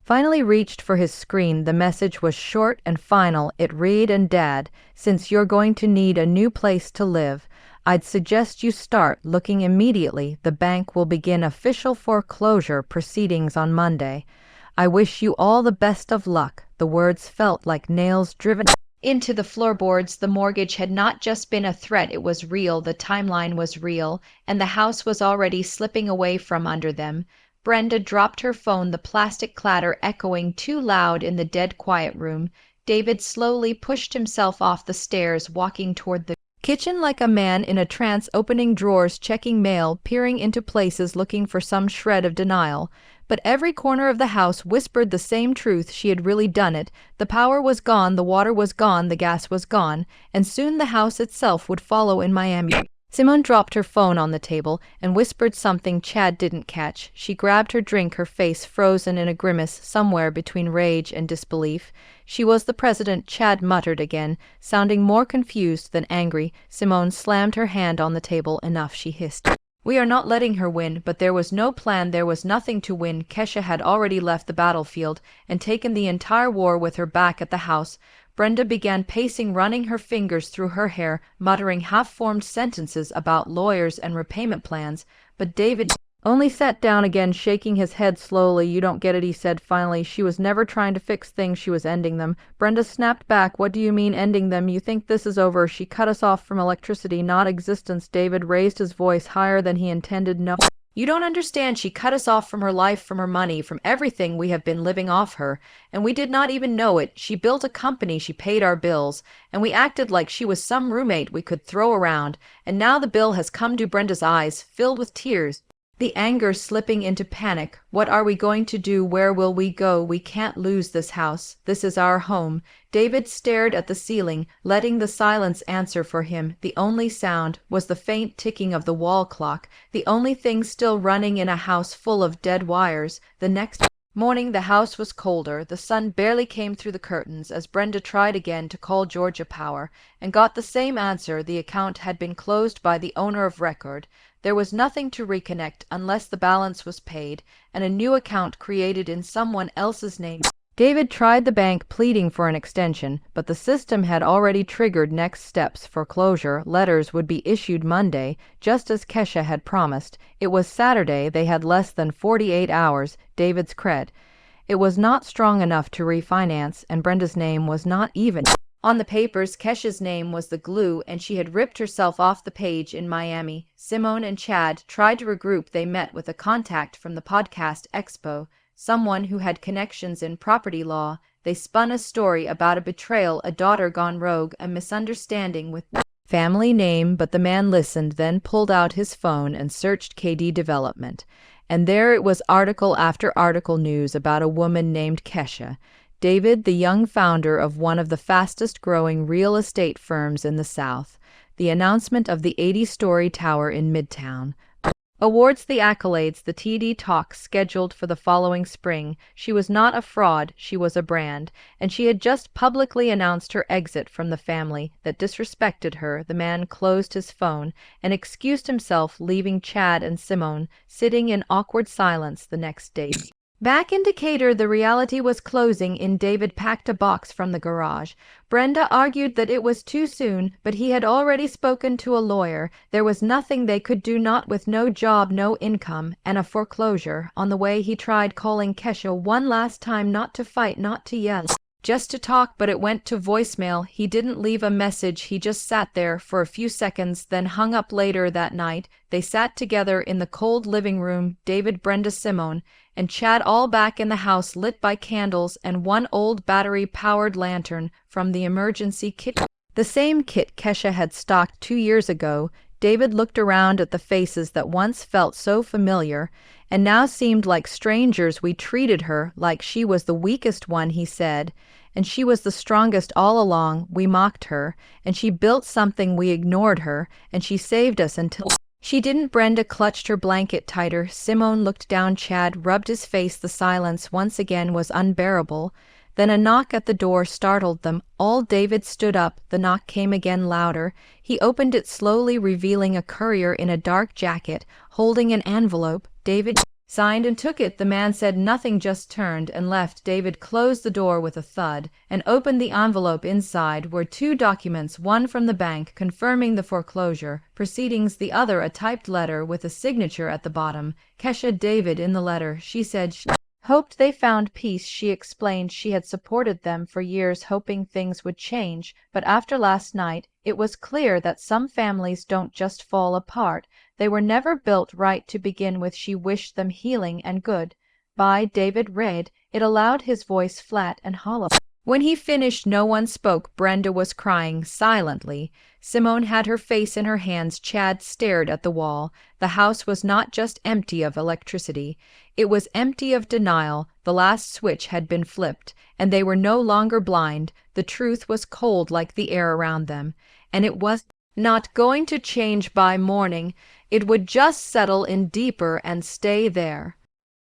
finally reached for his screen. The message was short and final. It read, "And Dad, since you're going to need a new place to live, I'd suggest you start looking immediately. The bank will begin official foreclosure proceedings on Monday. I wish you all the best of luck." The words felt like nails driven into the floorboards. The mortgage had not just been a threat, it was real. The timeline was real, and the house was already slipping away from under them. Brenda dropped her phone, the plastic clatter echoing too loud in the dead quiet room. David slowly pushed himself off the stairs, walking toward the kitchen like a man in a trance, opening drawers, checking mail, peering into places, looking for some shred of denial. But every corner of the house whispered the same truth: she had really done it. The power was gone, the water was gone, the gas was gone, and soon the house itself would follow in Miami. Simone dropped her phone on the table and whispered something Chad didn't catch. She grabbed her drink, her face frozen in a grimace somewhere between rage and disbelief. "She was the president," Chad muttered again, sounding more confused than angry. Simone slammed her hand on the table. "Enough," she hissed. "We are not letting her win." But there was no plan, there was nothing to win. Kesha had already left the battlefield and taken the entire war with her back at the house. Brenda began pacing, running her fingers through her hair, muttering half-formed sentences about lawyers and repayment plans. But David Only sat down again, shaking his head slowly. You don't get it, he said finally. She was never trying to fix things, she was ending them. Brenda snapped back. What do you mean, ending them? You think this is over? She cut us off from electricity, not existence. David raised his voice higher than he intended. No. You don't understand. She cut us off from her life, from her money, from everything. We have been living off her, and we did not even know it. She built a company, she paid our bills, and we acted like she was some roommate we could throw around, and now the bill has come to Brenda's eyes, filled with tears. The anger slipping into panic. What are we going to do? Where will we go? We can't lose this house. This is our home. David stared at the ceiling, letting the silence answer for him. The only sound was the faint ticking of the wall clock, the only thing still running in a house full of dead wires. The next morning the house was colder. The sun barely came through the curtains as Brenda tried again to call Georgia Power, and got the same answer. The account had been closed by the owner of record. There was nothing to reconnect unless the balance was paid, and a new account created in someone else's name. David tried the bank, pleading for an extension, but the system had already triggered next steps. Foreclosure letters would be issued Monday, just as Kesha had promised. It was Saturday. They had less than 48 hours. David's cred. It was not strong enough to refinance, and Brenda's name was not even on the papers. Kesha's name was the glue, and she had ripped herself off the page in Miami. Simone and Chad tried to regroup. They met with a contact from the podcast expo, someone who had connections in property law. They spun a story about a betrayal, a daughter gone rogue, a misunderstanding with family name, but the man listened, then pulled out his phone and searched KD Development. And there it was, article after article, news about a woman named Kesha. David, the young founder of one of the fastest-growing real estate firms in the South. The announcement of the 80-story tower in Midtown. Awards, the accolades, the TD talks scheduled for the following spring. She was not a fraud, she was a brand, and she had just publicly announced her exit from the family that disrespected her. The man closed his phone and excused himself, leaving Chad and Simone sitting in awkward silence the next day. Back in Decatur, the reality was closing in. David packed a box from the garage. Brenda argued that it was too soon, but he had already spoken to a lawyer. There was nothing they could do, not with no job, no income, and a foreclosure. On the way he tried calling Kesha one last time, not to fight, not to yell, just to talk, but it went to voicemail. He didn't leave a message, he just sat there for a few seconds, then hung up. Later that night, they sat together in the cold living room, David, Brenda, Simone, and Chad, all back in the house, lit by candles and one old battery-powered lantern from the emergency kit. The same kit Kesha had stocked 2 years ago. David looked around at the faces that once felt so familiar and now seemed like strangers. We treated her like she was the weakest one, he said, and she was the strongest all along. We mocked her, and she built something. We ignored her, and she saved us until she didn't. Brenda clutched her blanket tighter. Simone looked down. Chad rubbed his face. The silence once again was unbearable. Then a knock at the door startled them all. David stood up. The knock came again, louder. He opened it slowly, revealing a courier in a dark jacket, holding an envelope. David signed and took it. The man said nothing, just turned and left. David closed the door with a thud and opened the envelope. Inside were 2 documents, one from the bank confirming the foreclosure proceedings, the other a typed letter with a signature at the bottom. Kesha. David. In the letter she said she hoped they found peace. She explained she had supported them for years, hoping things would change, but after last night it was clear that some families don't just fall apart. They were never built right to begin with. She wished them healing and good. By David read it aloud, his voice flat and hollow. When he finished, no one spoke. Brenda was crying silently. Simone had her face in her hands. Chad stared at the wall. The house was not just empty of electricity. It was empty of denial. The last switch had been flipped, and they were no longer blind. The truth was cold like the air around them, and it was not going to change by morning. It would just settle in deeper and stay there.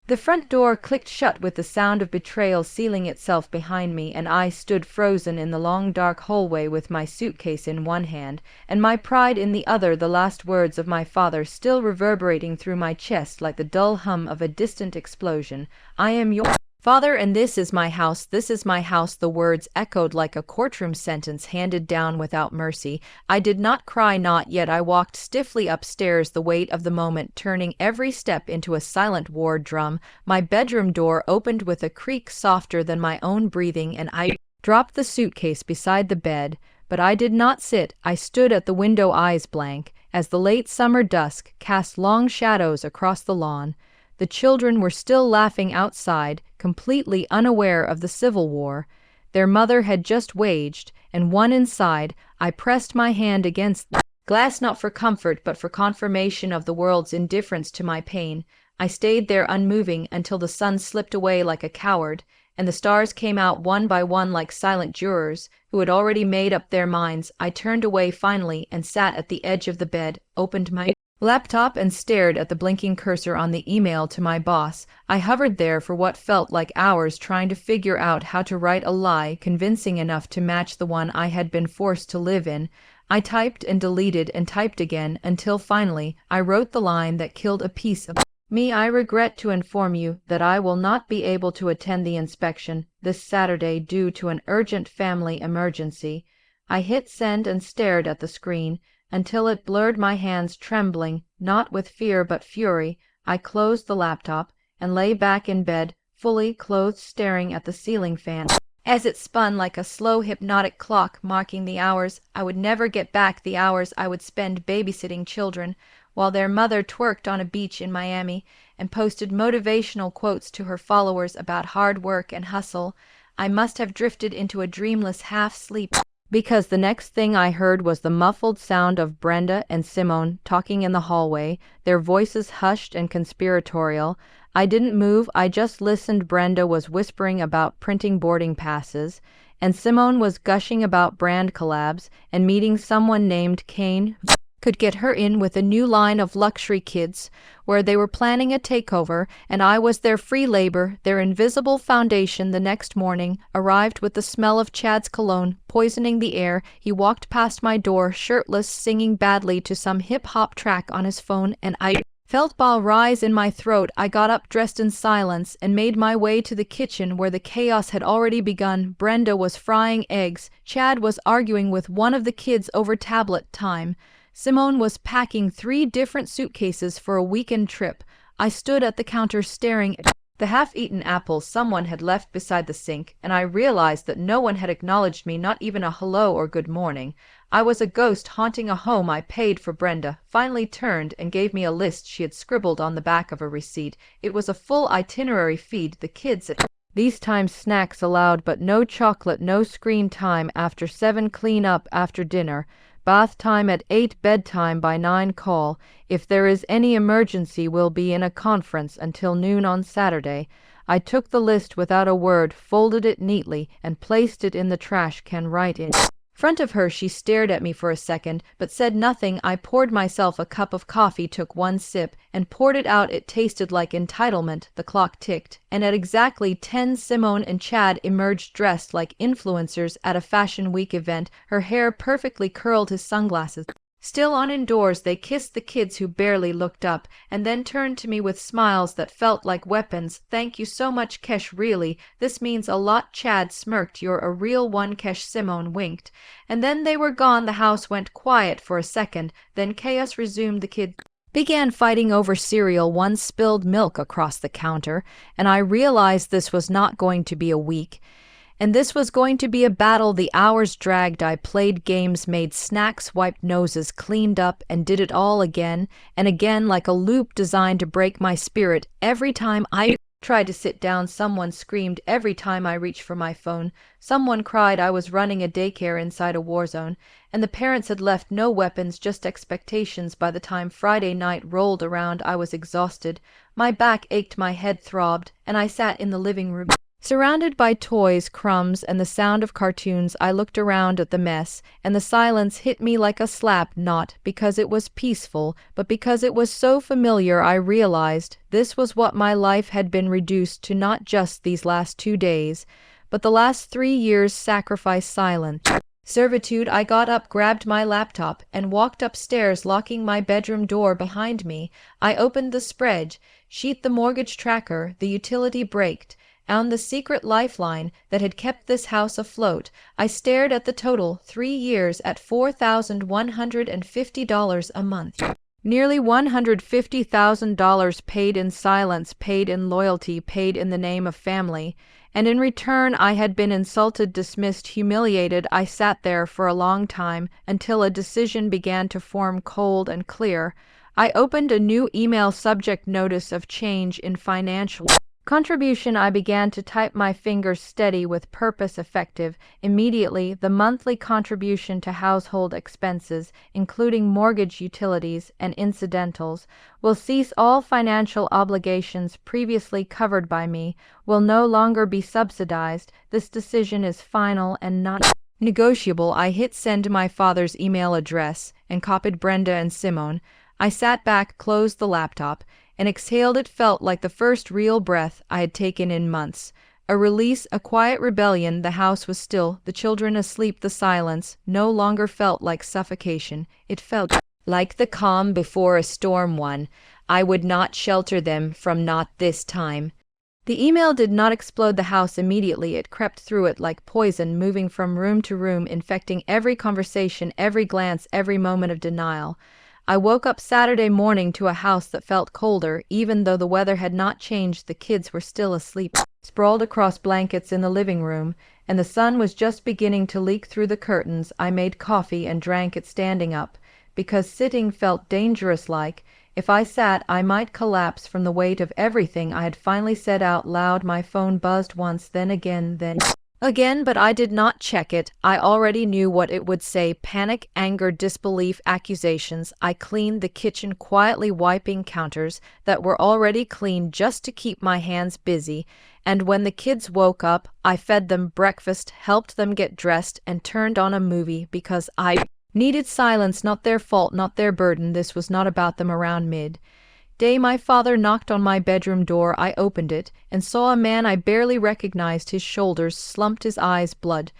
The front door clicked shut with the sound of betrayal sealing itself behind me, and I stood frozen in the long dark hallway with my suitcase in one hand and my pride in the other, the last words of my father still reverberating through my chest like the dull hum of a distant explosion. I am your Father, and this is my house, this is my house, the words echoed like a courtroom sentence handed down without mercy. I did not cry, not yet. I walked stiffly upstairs, the weight of the moment turning every step into a silent war drum. My bedroom door opened with a creak softer than my own breathing, and I dropped the suitcase beside the bed. But I did not sit. I stood at the window, eyes blank, as the late summer dusk cast long shadows across the lawn. The children were still laughing outside, completely unaware of the Civil War their mother had just waged, and one inside. I pressed my hand against the glass, not for comfort, but for confirmation of the world's indifference to my pain. I stayed there unmoving until the sun slipped away like a coward, and the stars came out one by one like silent jurors who had already made up their minds. I turned away finally and sat at the edge of the bed, opened my laptop and stared at the blinking cursor on the email to my boss. I hovered there for what felt like hours, trying to figure out how to write a lie convincing enough to match the one I had been forced to live in. I typed and deleted and typed again until finally I wrote the line that killed a piece of me. I regret to inform you that I will not be able to attend the inspection this Saturday due to an urgent family emergency. I hit send and stared at the screen until it blurred, my hands trembling, not with fear but fury. I closed the laptop and lay back in bed, fully clothed, staring at the ceiling fan as it spun like a slow hypnotic clock, marking the hours I would never get back, the hours I would spend babysitting children while their mother twerked on a beach in Miami and posted motivational quotes to her followers about hard work and hustle. I must have drifted into a dreamless half-sleep, because the next thing I heard was the muffled sound of Brenda and Simone talking in the hallway, their voices hushed and conspiratorial. I didn't move, I just listened. Brenda was whispering about printing boarding passes, and Simone was gushing about brand collabs and meeting someone named Kane could get her in with a new line of luxury kids where they were planning a takeover, and I was their free labor, their invisible foundation. The next morning arrived with the smell of Chad's cologne poisoning the air. He walked past my door, shirtless, singing badly to some hip-hop track on his phone, and I felt bile rise in my throat. I got up, dressed in silence, and made my way to the kitchen where the chaos had already begun. Brenda was frying eggs. Chad was arguing with one of the kids over tablet time. Simone was packing 3 different suitcases for a weekend trip. I stood at the counter staring at the half-eaten apples someone had left beside the sink, and I realized that no one had acknowledged me, not even a hello or good morning. I was a ghost haunting a home I paid for. Brenda finally turned and gave me a list she had scribbled on the back of a receipt. It was a full itinerary: feed the kids at these times, snacks allowed but no chocolate, no screen time after 7, clean up after dinner, bath time at 8, bedtime by 9, call. If there is any emergency, we'll be in a conference until noon on Saturday. I took the list without a word, folded it neatly, and placed it in the trash can right in front of her. She stared at me for a second, but said nothing. I poured myself a cup of coffee, took one sip, and poured it out. It tasted like entitlement. The clock ticked, and at exactly 10, Simone and Chad emerged dressed like influencers at a Fashion Week event, her hair perfectly curled, his sunglasses still on indoors. They kissed the kids, who barely looked up, and then turned to me with smiles that felt like weapons. Thank you so much, Kesh, really, this means a lot. Chad smirked. You're a real one, Kesh. Simone winked. And then they were gone. The house went quiet for a second, then chaos resumed. The kids began fighting over cereal. One spilled milk across the counter, and I realized this was not going to be a week. And this was going to be a battle. The hours dragged. I played games, made snacks, wiped noses, cleaned up, and did it all again and again, like a loop designed to break my spirit. Every time I tried to sit down, someone screamed. Every time I reached for my phone, someone cried. I was running a daycare inside a war zone, and the parents had left no weapons, just expectations. By the time Friday night rolled around, I was exhausted. My back ached, my head throbbed, and I sat in the living room, surrounded by toys, crumbs, and the sound of cartoons. I looked around at the mess, and the silence hit me like a slap, not because it was peaceful, but because it was so familiar. I realized this was what my life had been reduced to, not just these last 2 days, but the last 3 years. Sacrifice, silence, servitude. I got up, grabbed my laptop, and walked upstairs, locking my bedroom door behind me. I opened the spread sheet, the mortgage tracker. The utility braked, on the secret lifeline that had kept this house afloat. I stared at the total, 3 years at $4,150 a month. Nearly $150,000 paid in silence, paid in loyalty, paid in the name of family. And in return I had been insulted, dismissed, humiliated. I sat there for a long time until a decision began to form cold and clear. I opened a new email subject: notice of change in financial contribution. I began to type, my fingers steady with purpose, effective. Immediately, the monthly contribution to household expenses, including mortgage, utilities, and incidentals, will cease. All financial obligations previously covered by me will no longer be subsidized. This decision is final and not negotiable. I hit send to my father's email address and copied Brenda and Simone. I sat back, closed the laptop, and exhaled. It felt like the first real breath I had taken in months. A release, a quiet rebellion. The house was still, the children asleep. The silence no longer felt like suffocation. It felt like the calm before a storm. One I would not shelter them from, not this time. The email did not explode the house immediately. It crept through it like poison, moving from room to room, infecting every conversation, every glance, every moment of denial. I woke up Saturday morning to a house that felt colder, even though the weather had not changed. The kids were still asleep, sprawled across blankets in the living room, and the sun was just beginning to leak through the curtains. I made coffee and drank it standing up, because sitting felt dangerous. Like, if I sat, I might collapse from the weight of everything I had finally said out loud. My phone buzzed once, then again, but I did not check it. I already knew what it would say: panic, anger, disbelief, accusations. I cleaned the kitchen quietly, wiping counters that were already clean just to keep my hands busy. And when the kids woke up, I fed them breakfast, helped them get dressed, and turned on a movie because I needed silence. Not their fault, not their burden. This was not about them. Around midday, my father knocked on my bedroom door. I opened it and saw a man I barely recognized. His shoulders slumped, his eyes blood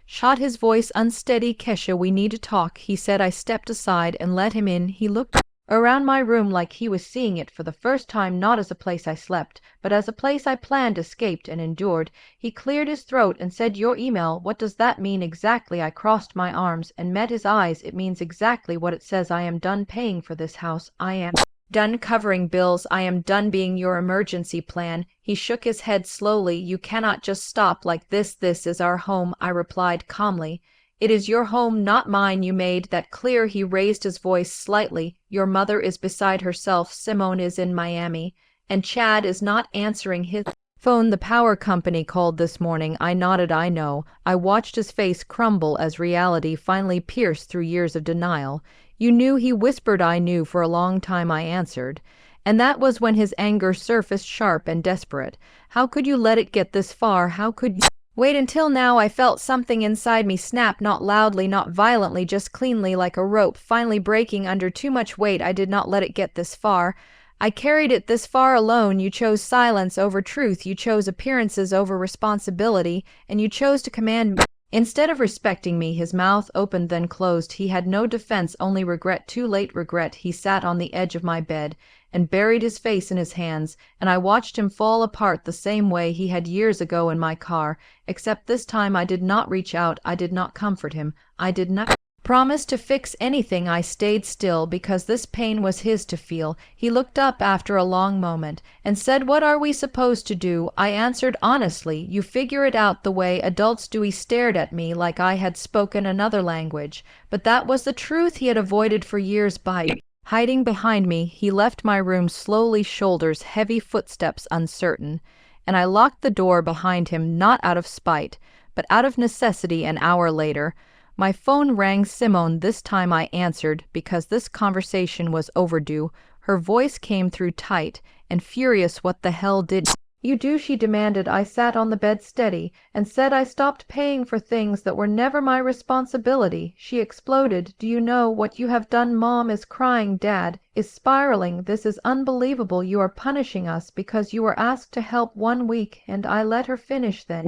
shot, his voice unsteady. "Kesha, we need to talk," he said. I stepped aside and let him in. He looked around my room like he was seeing it for the first time, not as a place I slept, but as a place I planned, escaped, and endured. He cleared his throat and said, "Your email, what does that mean exactly?" I crossed my arms and met his eyes. "It means exactly what it says. I am done paying for this house. I am done covering bills. I am done being your emergency plan." He shook his head slowly. "You cannot just stop like this. This is our home," I replied calmly. "It is your home, not mine." You made that clear. He raised his voice slightly. "Your mother is beside herself. Simone is in Miami. And Chad is not answering his phone. The power company called this morning." I nodded. "I know." I watched his face crumble as reality finally pierced through years of denial. "You knew?" He whispered. "I knew for a long time," I answered. And that was when his anger surfaced, sharp and desperate. "How could you let it get this far? How could you wait until now?" I felt something inside me snap, not loudly, not violently, just cleanly, like a rope finally breaking under too much weight. "I did not let it get this far. I carried it this far alone. You chose silence over truth. You chose appearances over responsibility. And you chose to command me instead of respecting me." His mouth opened, then closed. He had no defense, only regret. Too late regret. He sat on the edge of my bed and buried his face in his hands, and I watched him fall apart the same way he had years ago in my car, except this time I did not reach out. I did not comfort him. I did not promise to fix anything. I stayed still because this pain was his to feel. He looked up after a long moment and said, "What are we supposed to do?" I answered honestly, "You figure it out the way adults do." He stared at me like I had spoken another language, but that was the truth he had avoided for years by hiding behind me. He left my room slowly, shoulders heavy, footsteps uncertain, and I locked the door behind him, not out of spite, but out of necessity. An hour later, my phone rang. Simone. This time I answered because this conversation was overdue. Her voice came through tight and furious. "What the hell did you do?" she demanded. I sat on the bed steady and said I stopped paying for things that were never my responsibility. She exploded. "Do you know what you have done? Mom is crying. Dad is spiraling. This is unbelievable. You are punishing us because you were asked to help 1 week." And I let her finish, then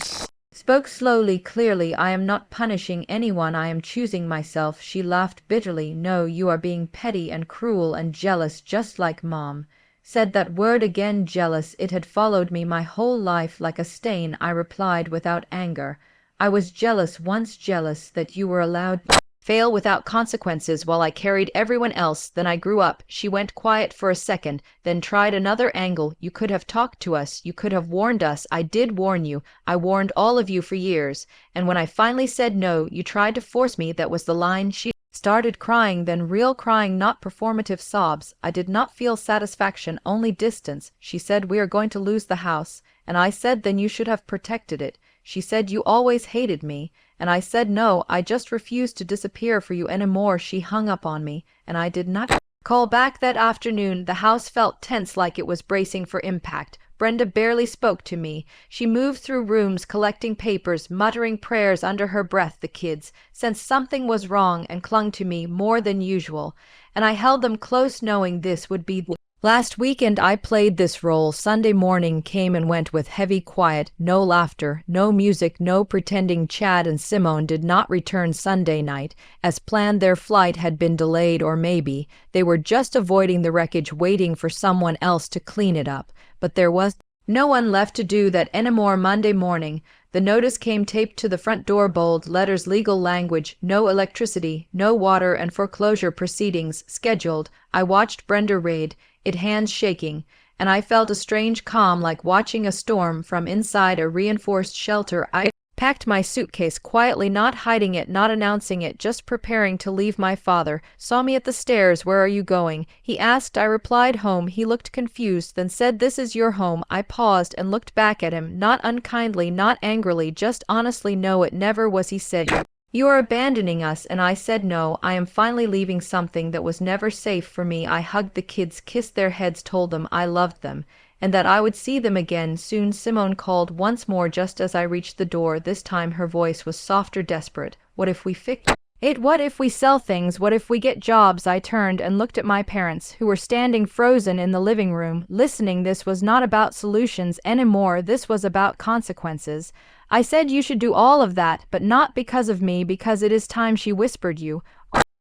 spoke slowly, clearly. "I am not punishing anyone. I am choosing myself." She laughed bitterly. "No, you are being petty and cruel and jealous, just like Mom." said that word again, jealous. It had followed me my whole life like a stain. I replied without anger. I was jealous, once jealous, that you were allowed to fail without consequences while I carried everyone else. Then I grew up. She went quiet for a second, then tried another angle. You could have talked to us. You could have warned us. I did warn you. I warned all of you for years. And when I finally said no, you tried to force me. That was the line. She started crying, then real crying, not performative sobs. I did not feel satisfaction, only distance. She said, we are going to lose the house. And I said, then you should have protected it. She said, you always hated me. And I said, no, I just refused to disappear for you anymore. She hung up on me, and I did not call back that afternoon. The house felt tense, like it was bracing for impact. Brenda barely spoke to me. She moved through rooms, collecting papers, muttering prayers under her breath. The kids sensed something was wrong and clung to me more than usual, and I held them close, knowing this would be the last weekend I played this role. Sunday morning came and went with heavy quiet, no laughter, no music, no pretending. Chad and Simone did not return Sunday night. As planned, their flight had been delayed, or maybe they were just avoiding the wreckage, waiting for someone else to clean it up. But there was no one left to do that anymore. Monday morning, the notice came taped to the front door, bold letters, legal language: no electricity, no water, and foreclosure proceedings scheduled. I watched Brenda read it, hands shaking, and I felt a strange calm, like watching a storm from inside a reinforced shelter. I packed my suitcase quietly, not hiding it, not announcing it, just preparing to leave. My father saw me at the stairs. Where are you going? He asked. I replied, home. He looked confused, then said, this is your home. I paused and looked back at him, not unkindly, not angrily, just honestly. No, it never was. He said, you are abandoning us. And I said, no, I am finally leaving something that was never safe for me. I hugged the kids, kissed their heads, told them I loved them, and that I would see them again soon. Simone called once more just as I reached the door. This time her voice was softer, desperate. What if we fix it? What if we sell things? What if we get jobs? I turned and looked at my parents, who were standing frozen in the living room, listening. This was not about solutions anymore. This was about consequences. I said, you should do all of that, but not because of me, because it is time. She whispered, you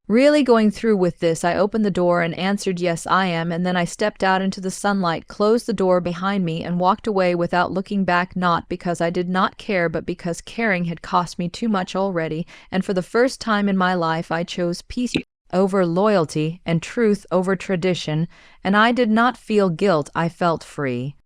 really going through with this? I opened the door and answered, yes, I am. And then I stepped out into the sunlight, closed the door behind me, and walked away without looking back, not because I did not care, but because caring had cost me too much already. And for the first time in my life, I chose peace over loyalty and truth over tradition, and I did not feel guilt. I felt free.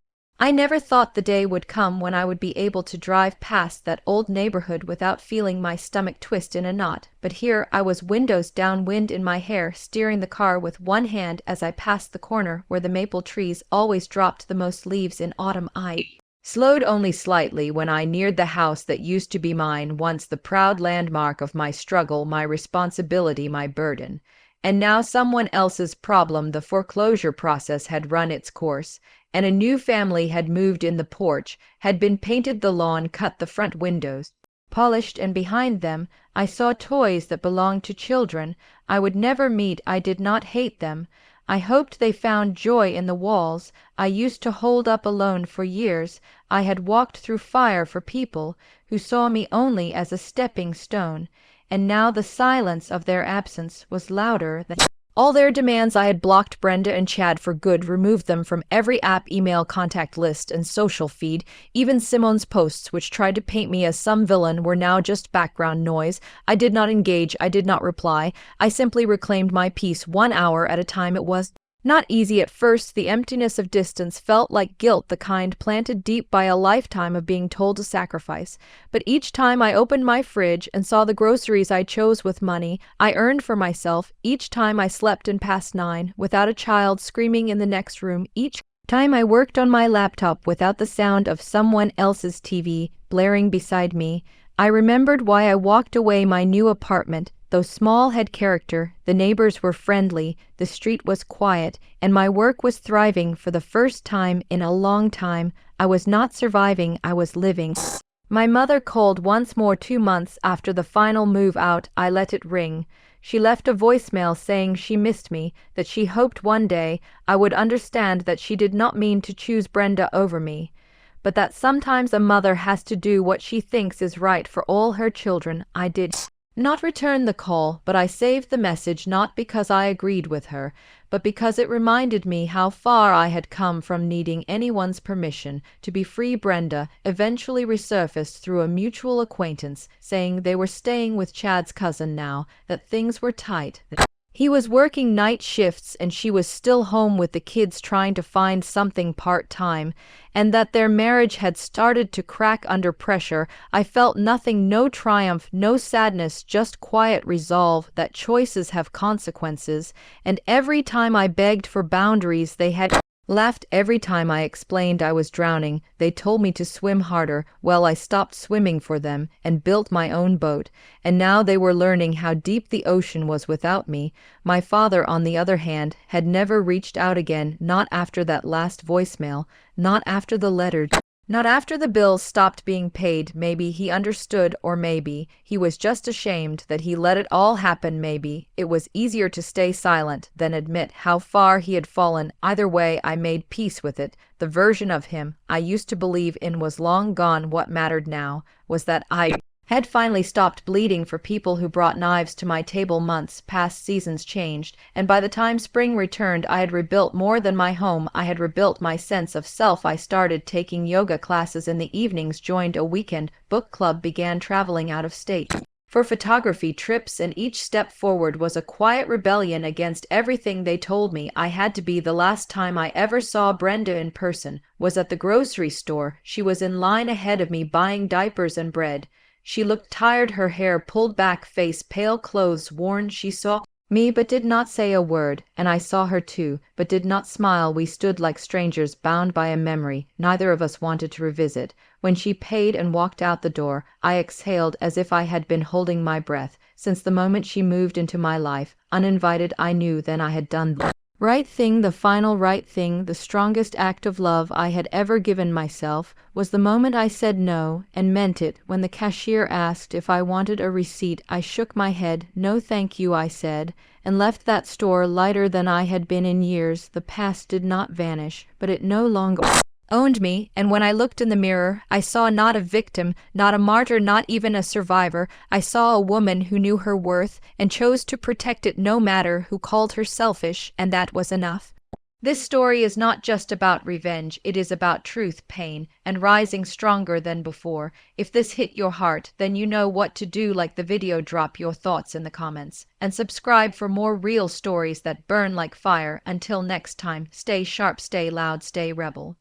I never thought the day would come when I would be able to drive past that old neighborhood without feeling my stomach twist in a knot. But here I was, windows down, wind in my hair, steering the car with one hand as I passed the corner where the maple trees always dropped the most leaves in autumn. I slowed only slightly when I neared the house that used to be mine, once the proud landmark of my struggle, my responsibility, my burden. And now someone else's problem. The foreclosure process had run its course, and a new family had moved in. The porch had been painted, the lawn cut, the front windows polished, and behind them I saw toys that belonged to children I would never meet. I did not hate them. I hoped they found joy in the walls I used to hold up alone. For years I had walked through fire for people who saw me only as a stepping stone, and now the silence of their absence was louder than all their demands. I had blocked Brenda and Chad for good, removed them from every app, email, contact list, and social feed. Even Simone's posts, which tried to paint me as some villain, were now just background noise. I did not engage. I did not reply. I simply reclaimed my peace 1 hour at a time. It was not easy at first. The emptiness of distance felt like guilt, the kind planted deep by a lifetime of being told to sacrifice. But each time I opened my fridge and saw the groceries I chose with money I earned for myself, each time I slept in past 9 without a child screaming in the next room, each time I worked on my laptop without the sound of someone else's TV blaring beside me, I remembered why I walked away. My new apartment, though small, had character. The neighbors were friendly, the street was quiet, and my work was thriving. For the first time in a long time, I was not surviving, I was living. My mother called once more 2 months after the final move out. I let it ring. She left a voicemail saying she missed me, that she hoped one day I would understand that she did not mean to choose Brenda over me, but that sometimes a mother has to do what she thinks is right for all her children. I did not return the call, but I saved the message not because I agreed with her, but because it reminded me how far I had come from needing anyone's permission to be free. Brenda eventually resurfaced through a mutual acquaintance, saying they were staying with Chad's cousin now, that things were tight. He was working night shifts and she was still home with the kids trying to find something part-time, and that their marriage had started to crack under pressure. I felt nothing, no triumph, no sadness, just quiet resolve that choices have consequences, and every time I begged for boundaries they had laughed. Every time I explained I was drowning, they told me to swim harder. Well, I stopped swimming for them and built my own boat, and now they were learning how deep the ocean was without me. My father, on the other hand, had never reached out again, not after that last voicemail, not after the letter, not after the bills stopped being paid. Maybe he understood, or maybe he was just ashamed that he let it all happen. Maybe it was easier to stay silent than admit how far he had fallen. Either way, I made peace with it. The version of him I used to believe in was long gone. What mattered now was that I had finally stopped bleeding for people who brought knives to my table. Months passed, seasons changed, and by the time spring returned I had rebuilt more than my home. I had rebuilt my sense of self. I started taking yoga classes in the evenings, joined a weekend book club, began traveling out of state for photography trips, and each step forward was a quiet rebellion against everything they told me I had to be. The last time I ever saw Brenda in person was at the grocery store. She was in line ahead of me buying diapers and bread. She looked tired, her hair pulled back, face pale, clothes worn. She saw me but did not say a word, and I saw her too, but did not smile. We stood like strangers, bound by a memory neither of us wanted to revisit. When she paid and walked out the door, I exhaled as if I had been holding my breath. Since the moment she moved into my life, uninvited, I knew then I had done the right thing, the final right thing. The strongest act of love I had ever given myself was the moment I said no, and meant it. When the cashier asked if I wanted a receipt, I shook my head. No thank you, I said, and left that store lighter than I had been in years. The past did not vanish, but it no longer owned me, and when I looked in the mirror, I saw not a victim, not a martyr, not even a survivor. I saw a woman who knew her worth and chose to protect it, no matter who called her selfish, and that was enough. This story is not just about revenge, it is about truth, pain, and rising stronger than before. If this hit your heart, then you know what to do. Like the video, drop your thoughts in the comments, and subscribe for more real stories that burn like fire. Until next time, stay sharp, stay loud, stay rebel.